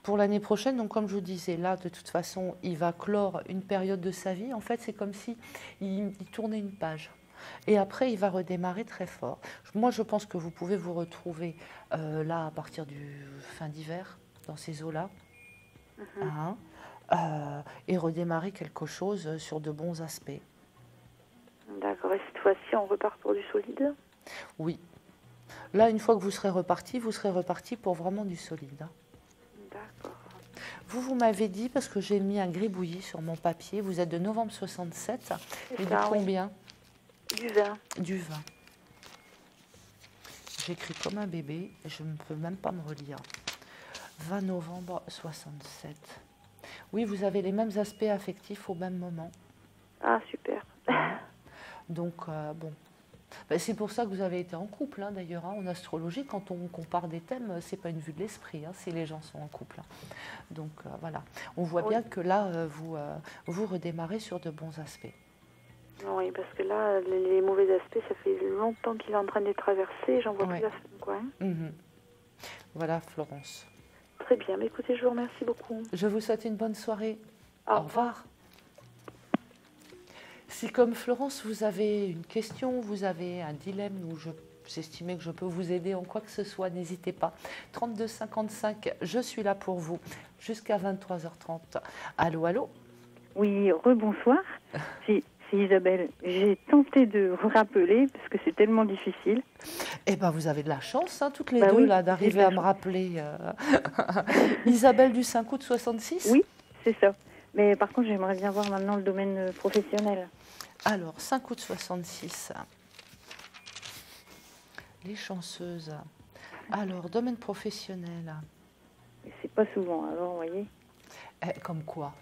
A: Pour l'année prochaine, donc comme je vous disais, là, de toute façon, il va clore une période de sa vie. En fait, c'est comme si il tournait une page. Et après, il va redémarrer très fort. Moi, je pense que vous pouvez vous retrouver là, à partir du fin d'hiver, dans ces eaux-là, et redémarrer quelque chose sur de bons aspects.
O: D'accord. Et cette fois-ci, on repart pour du solide?
A: Oui. Là, une fois que vous serez reparti pour vraiment du solide.
O: D'accord.
A: Vous m'avez dit, parce que j'ai mis un gribouillis sur mon papier, vous êtes de novembre 67, et de combien?
O: Du 20.
A: Du 20. J'écris comme un bébé, et je ne peux même pas me relire. 20 novembre 67. Oui, vous avez les mêmes aspects affectifs au même moment.
O: Ah, super.
A: Donc, c'est pour ça que vous avez été en couple, d'ailleurs. En astrologie, quand on compare des thèmes, c'est pas une vue de l'esprit, si les gens sont en couple. Donc, voilà. On voit bien que là, vous redémarrez sur de bons aspects.
O: Oui, parce que là, les mauvais aspects, ça fait longtemps qu'il est en train de les traverser. J'en vois plus la fin, quoi.
A: Voilà, Florence.
O: Très bien. Mais écoutez, je vous remercie beaucoup.
A: Je vous souhaite une bonne soirée. Au revoir. Si comme Florence, vous avez une question, vous avez un dilemme où vous estimez que je peux vous aider en quoi que ce soit, n'hésitez pas. 32 55, je suis là pour vous jusqu'à 23h30. Allô, allô?
L: Oui, rebonsoir. C'est Isabelle. J'ai tenté de vous rappeler parce que c'est tellement difficile.
A: Eh bien, vous avez de la chance, toutes les deux, là, d'arriver à me rappeler. Isabelle du 5 août 66?
L: Oui, c'est ça. Mais par contre, j'aimerais bien voir maintenant le domaine professionnel.
A: Alors, 5 août 66. Les chanceuses. Alors, domaine professionnel.
L: C'est pas souvent, alors, vous voyez.
A: Comme quoi,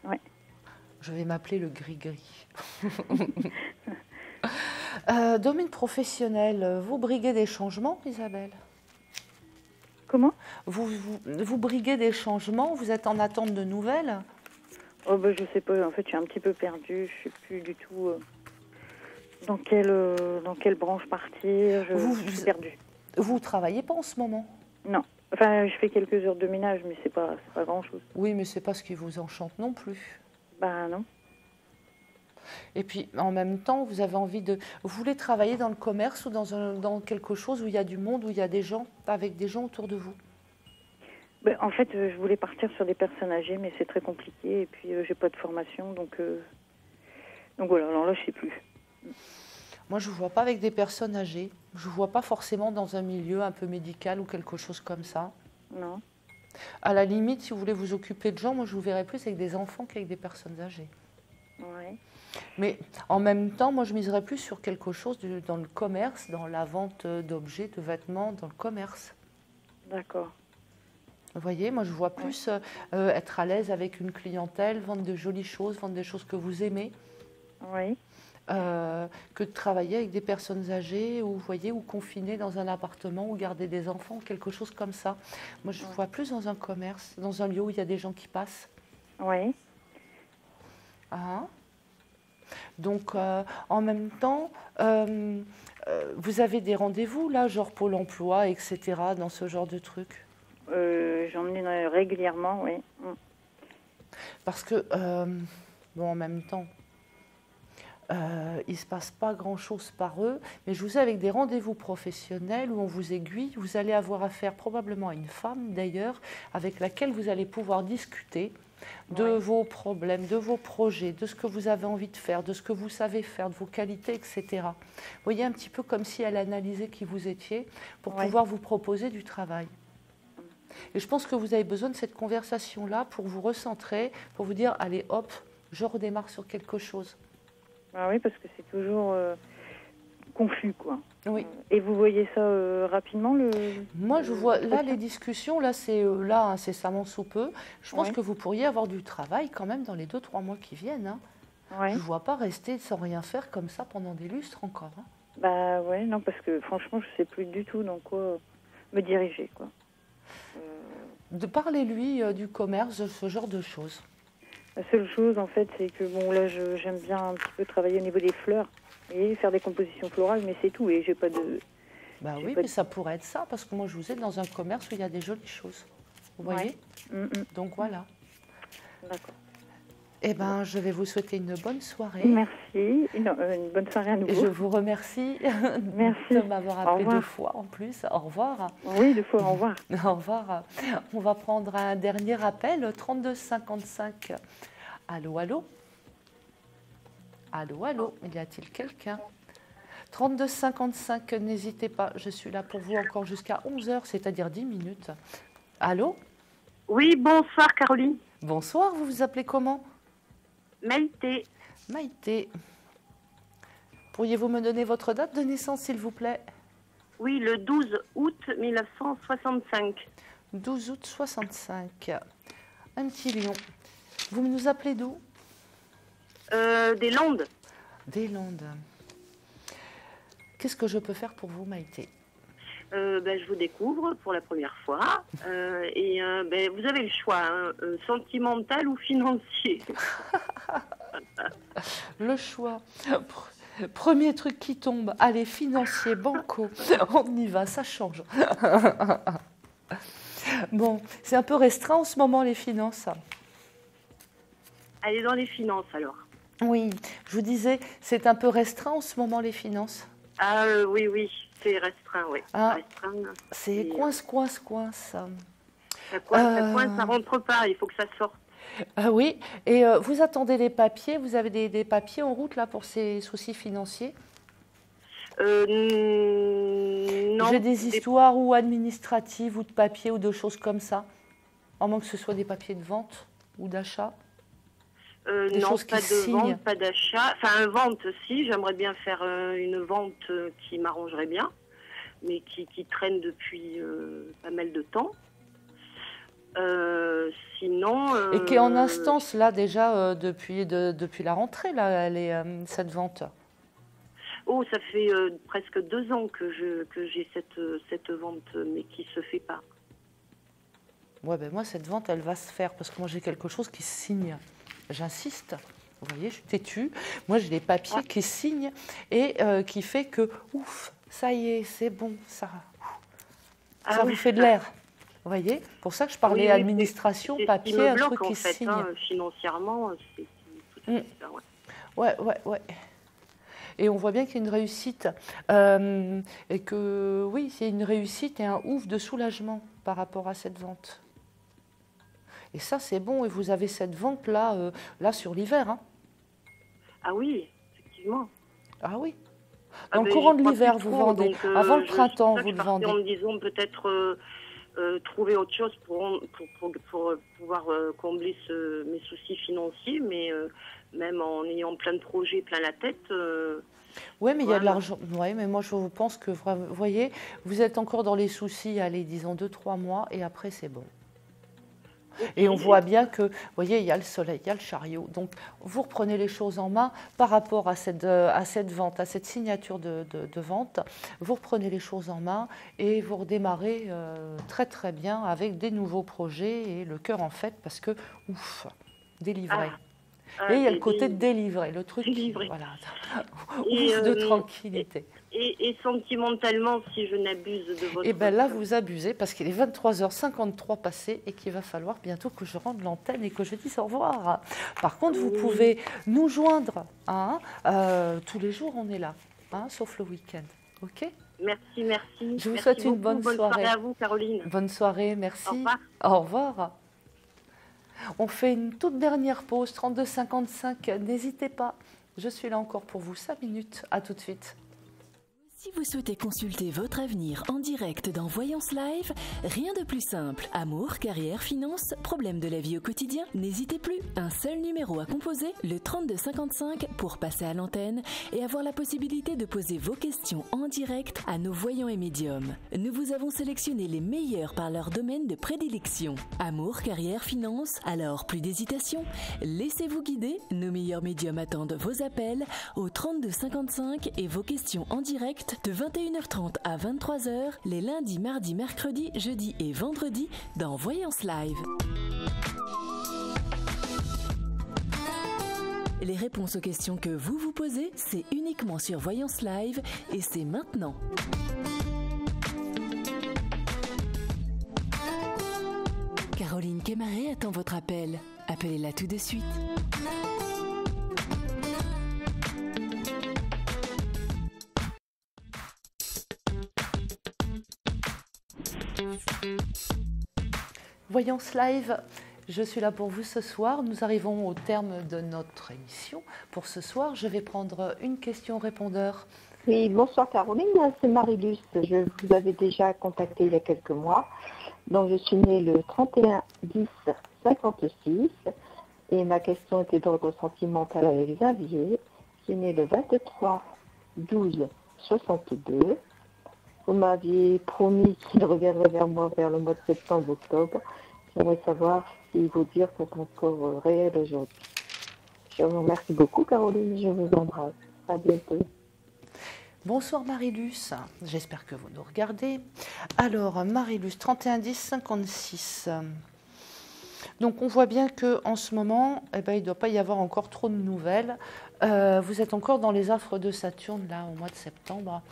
L: Ouais.
A: Je vais m'appeler le gris-gris. Domaine professionnel, vous briguez des changements, Isabelle?
L: Comment?
A: Vous briguez des changements? Vous êtes en attente de nouvelles?
L: Je sais pas. En fait, je suis un petit peu perdue. Je sais plus du tout dans quelle branche partir. Je suis perdue.
A: Vous travaillez pas en ce moment?
L: Non. Enfin, je fais quelques heures de ménage, mais c'est pas grand-chose.
A: Oui, mais c'est pas ce qui vous enchante non plus.
L: Non.
A: Et puis, en même temps, vous avez envie de... Vous voulez travailler dans le commerce ou dans quelque chose où il y a du monde, où il y a des gens, avec des gens autour de vous?
L: En fait, je voulais partir sur des personnes âgées, mais c'est très compliqué. Et puis, j'ai pas de formation, donc voilà. Alors là, je sais plus.
A: Moi, je ne vous vois pas avec des personnes âgées. Je ne vous vois pas forcément dans un milieu un peu médical ou quelque chose comme ça.
L: Non.
A: À la limite, si vous voulez vous occuper de gens, moi, je vous verrais plus avec des enfants qu'avec des personnes âgées.
L: Oui.
A: Mais en même temps, moi, je miserais plus sur quelque chose dans le commerce, dans la vente d'objets, de vêtements, dans le commerce.
L: D'accord.
A: Vous voyez, moi, je vois plus être à l'aise avec une clientèle, vendre de jolies choses, vendre des choses que vous aimez.
L: Oui.
A: Que de travailler avec des personnes âgées ou, vous voyez, ou confinées dans un appartement ou garder des enfants, quelque chose comme ça. Moi, je vois plus dans un commerce, dans un lieu où il y a des gens qui passent.
L: Oui.
A: Donc, en même temps, vous avez des rendez-vous, là, genre Pôle emploi, etc., dans ce genre de trucs?
L: J'en ai régulièrement, oui.
A: Parce que, en même temps, il ne se passe pas grand-chose par eux, mais je vous ai avec des rendez-vous professionnels où on vous aiguille. Vous allez avoir affaire probablement à une femme, d'ailleurs, avec laquelle vous allez pouvoir discuter de vos problèmes, de vos projets, de ce que vous avez envie de faire, de ce que vous savez faire, de vos qualités, etc. Vous voyez, un petit peu comme si elle analysait qui vous étiez pour pouvoir vous proposer du travail. Et je pense que vous avez besoin de cette conversation-là pour vous recentrer, pour vous dire, allez, hop, je redémarre sur quelque chose.
L: Oui, parce que c'est toujours confus, quoi.
A: Oui.
L: Et vous voyez ça rapidement
A: Moi, je vois là les discussions, là c'est là incessamment sous peu. Je pense que vous pourriez avoir du travail quand même dans les 2-3 mois qui viennent. Hein. Je ne vois pas rester sans rien faire comme ça pendant des lustres encore. Hein.
L: Bah ouais, non, parce que franchement, je sais plus du tout dans quoi me diriger, quoi.
A: Parlez-lui du commerce, de ce genre de choses.
L: La seule chose, en fait, c'est que bon, là, j'aime bien un petit peu travailler au niveau des fleurs et faire des compositions florales, mais c'est tout. Et j'ai pas de.
A: Bah oui, mais ça pourrait être ça, parce que moi, je vous ai dans un commerce où il y a des jolies choses. Vous voyez? Donc voilà. D'accord. Eh bien, je vais vous souhaiter une bonne soirée.
L: Merci. Une bonne soirée à nouveau.
A: Et je vous remercie de m'avoir appelé 2 fois en plus. Au revoir.
L: Oui, 2 fois, au revoir.
A: Au revoir. On va prendre un dernier appel, 32 55. Allô, allô? Allô, allô? Y a-t-il quelqu'un? 32 55, n'hésitez pas. Je suis là pour vous encore jusqu'à 11h, c'est-à-dire 10 minutes. Allô?
P: Oui, bonsoir Caroline.
A: Bonsoir, vous vous appelez comment?
P: Maïté.
A: Maïté. Pourriez-vous me donner votre date de naissance, s'il vous plaît?
P: Oui, le 12 août 1965.
A: 12 août 65. Un petit lion. Vous nous appelez d'où?
P: Des Landes.
A: Des Landes. Qu'est-ce que je peux faire pour vous, Maïté?
P: Je vous découvre pour la première fois. Vous avez le choix, hein, sentimental ou financier.
A: Le choix. Premier truc qui tombe. Allez, financier, banco. On y va, ça change. Bon, c'est un peu restreint en ce moment, les finances.
P: Allez, dans les finances, alors.
A: Oui, je vous disais, c'est un peu restreint en ce moment, les finances.
P: Ah oui, c'est restreint, oui.
A: C'est coince.
P: Ça coince, ça rentre pas, il faut que ça sorte.
A: Oui, et vous attendez des papiers, vous avez des papiers en route là pour ces soucis financiers?
P: Non.
A: J'ai des histoires ou administratives ou de papiers ou de choses comme ça, à moins que ce soit des papiers de vente ou d'achat.
P: Non, pas de vente, pas d'achat. Enfin, vente, si, j'aimerais bien faire une vente qui m'arrangerait bien, mais qui traîne depuis pas mal de temps. Sinon...
A: Et qui est en instance, là, déjà, depuis la rentrée, là, cette vente.
P: Oh, ça fait presque 2 ans que j'ai cette vente, mais qui ne se fait pas.
A: Ouais, moi, cette vente, elle va se faire, parce que moi, j'ai quelque chose qui signe. J'insiste. Vous voyez, je suis têtue. Moi, j'ai des papiers qui signent et qui fait que, ouf, ça y est, c'est bon, ça vous fait de l'air. Vous voyez, pour ça que je parlais administration, papier, un truc qui signe.
P: Financièrement, c'est tout à fait ça,
A: Ouais. Et on voit bien qu'il y a une réussite. Et que, oui, c'est une réussite et un ouf de soulagement par rapport à cette vente. Et ça, c'est bon. Et vous avez cette vente-là là sur l'hiver. Hein.
P: Ah oui, effectivement.
A: Ah oui. Dans le courant de l'hiver, vous vendez. Avant le printemps, vous le vendez.
P: En me disant peut-être trouver autre chose pour pouvoir combler mes soucis financiers, mais même en ayant plein de projets, plein la tête...
A: oui, mais il y a de l'argent. Oui, mais moi, je pense que, vous voyez, vous êtes encore dans les soucis, allez, disons 2-3 mois, et après, c'est bon. Et on voit bien que, vous voyez, il y a le soleil, il y a le chariot. Donc, vous reprenez les choses en main par rapport à cette vente, à cette signature de vente. Vous reprenez les choses en main et vous redémarrez très, très bien avec des nouveaux projets et le cœur en fête parce que, ouf, délivré. Et il y a le côté de délivrer, le truc, voilà, ouf de tranquillité.
P: Et sentimentalement, si je n'abuse de votre...
A: Eh bien là, vous abusez parce qu'il est 23h53 passé et qu'il va falloir bientôt que je rende l'antenne et que je dise au revoir. Par contre, vous pouvez nous joindre. Hein, tous les jours, on est là, hein, sauf le week-end. OK ?
P: Merci.
A: Je vous souhaite une bonne soirée.
P: Bonne soirée à vous, Caroline.
A: Bonne soirée, merci.
P: Au revoir.
A: Au revoir. On fait une toute dernière pause, 32-55. N'hésitez pas, je suis là encore pour vous, 5 minutes. À tout de suite.
F: Si vous souhaitez consulter votre avenir en direct dans Voyance Live, rien de plus simple. Amour, carrière, finances, problèmes de la vie au quotidien, n'hésitez plus. Un seul numéro à composer, le 3255, pour passer à l'antenne et avoir la possibilité de poser vos questions en direct à nos voyants et médiums. Nous vous avons sélectionné les meilleurs par leur domaine de prédilection. Amour, carrière, finances, alors plus d'hésitation. Laissez-vous guider, nos meilleurs médiums attendent vos appels au 3255 et vos questions en direct de 21h30 à 23h les lundis, mardis, mercredis, jeudis et vendredis dans Voyance Live. Les réponses aux questions que vous vous posez, c'est uniquement sur Voyance Live et c'est maintenant. Caroline Kémaré attend votre appel. Appelez-la tout de suite.
A: Voyance Live, je suis là pour vous ce soir. Nous arrivons au terme de notre émission. Pour ce soir, je vais prendre une question répondeur.
Q: Oui, bonsoir Caroline, c'est Marie-Luce. Je vous avais déjà contacté il y a quelques mois. Donc je suis née le 31-10-56 et ma question était d'ordre sentimental avec Xavier, qui est né le 23-12-62. Vous m'aviez promis qu'il reviendrait vers moi vers le mois de septembre-octobre. J'aimerais savoir si vos dires sont encore réels aujourd'hui. Je vous remercie beaucoup Caroline, je vous embrasse. À bientôt.
A: Bonsoir Marie-Luce, j'espère que vous nous regardez. Alors Marie-Luce, 31-10-56. Donc on voit bien qu'en ce moment, il ne doit pas y avoir encore trop de nouvelles. Vous êtes encore dans les affres de Saturne là au mois de septembre.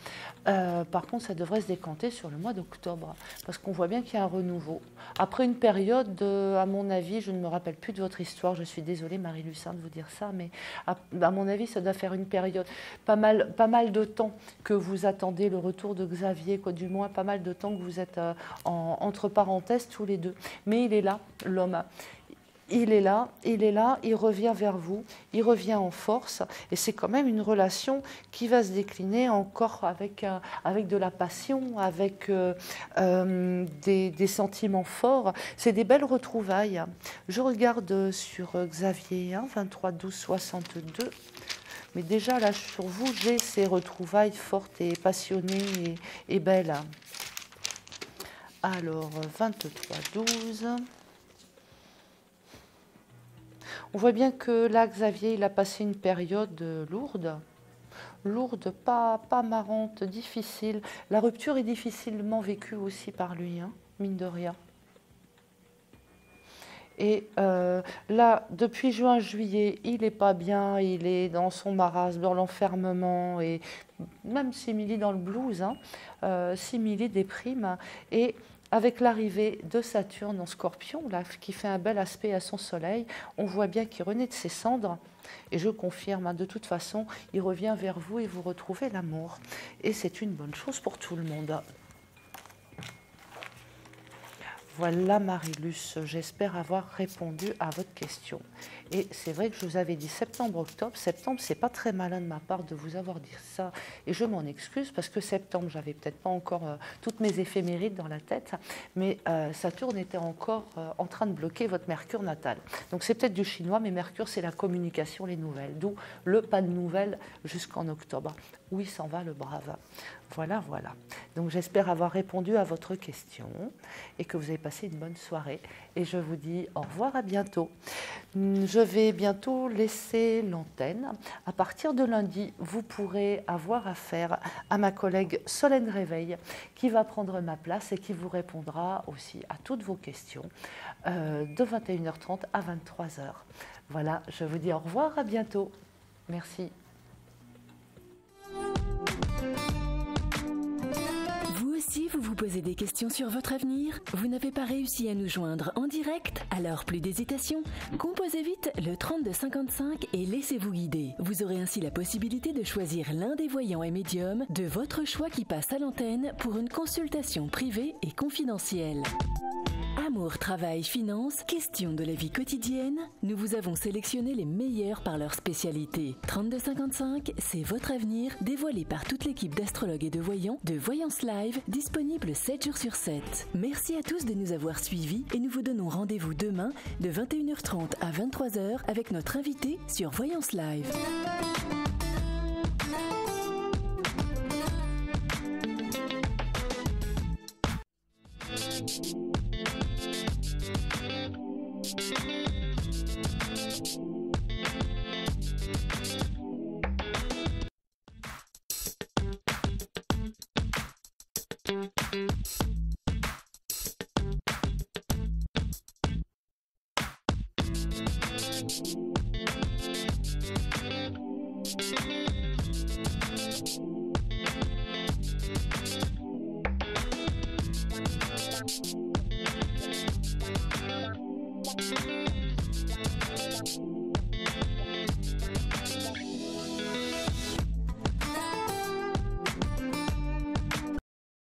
A: Par contre, ça devrait se décanter sur le mois d'octobre parce qu'on voit bien qu'il y a un renouveau. Après une période, à mon avis, je ne me rappelle plus de votre histoire, je suis désolée Marie-Luce de vous dire ça, mais à mon avis, ça doit faire une période, pas mal de temps que vous attendez le retour de Xavier, quoi, du moins pas mal de temps que vous êtes entre parenthèses tous les deux. Mais il est là, l'homme. Il est là, il revient vers vous, il revient en force et c'est quand même une relation qui va se décliner encore avec de la passion, avec des sentiments forts. C'est des belles retrouvailles. Je regarde sur Xavier, 23-12-62. Mais déjà là sur vous, j'ai ces retrouvailles fortes et passionnées et belles. Alors 23-12... On voit bien que là, Xavier, il a passé une période lourde, pas marrante, difficile. La rupture est difficilement vécue aussi par lui, mine de rien. Et là, depuis juin-juillet, il n'est pas bien, il est dans son marasme, dans l'enfermement, et même simili dans le blues, simili déprime. Et avec l'arrivée de Saturne en Scorpion, là, qui fait un bel aspect à son soleil, on voit bien qu'il renaît de ses cendres. Et je confirme, de toute façon, il revient vers vous et vous retrouvez l'amour. Et c'est une bonne chose pour tout le monde. Voilà Marie-Luce, j'espère avoir répondu à votre question. Et c'est vrai que je vous avais dit septembre-octobre. Septembre, c'est pas très malin de ma part de vous avoir dit ça. Et je m'en excuse parce que septembre, j'avais peut-être pas encore toutes mes éphémérides dans la tête. Mais Saturne était encore en train de bloquer votre Mercure natal. Donc c'est peut-être du chinois, mais Mercure, c'est la communication, les nouvelles. D'où le pas de nouvelles jusqu'en octobre. Où il s'en va le brave. Voilà. Donc j'espère avoir répondu à votre question et que vous avez passé une bonne soirée. Et je vous dis au revoir, à bientôt. Je vais bientôt laisser l'antenne. À partir de lundi, vous pourrez avoir affaire à ma collègue Solène Réveil qui va prendre ma place et qui vous répondra aussi à toutes vos questions de 21h30 à 23h. Voilà, je vous dis au revoir, à bientôt. Merci.
F: Si vous vous posez des questions sur votre avenir, vous n'avez pas réussi à nous joindre en direct, alors plus d'hésitation. Composez vite le 3255 et laissez-vous guider. Vous aurez ainsi la possibilité de choisir l'un des voyants et médiums de votre choix qui passe à l'antenne pour une consultation privée et confidentielle. Amour, travail, finances, questions de la vie quotidienne, nous vous avons sélectionné les meilleurs par leur spécialité. 3255, c'est votre avenir, dévoilé par toute l'équipe d'astrologues et de voyants de Voyance Live, disponible 7 jours sur 7. Merci à tous de nous avoir suivis et nous vous donnons rendez-vous demain de 21h30 à 23h avec notre invité sur Voyance Live.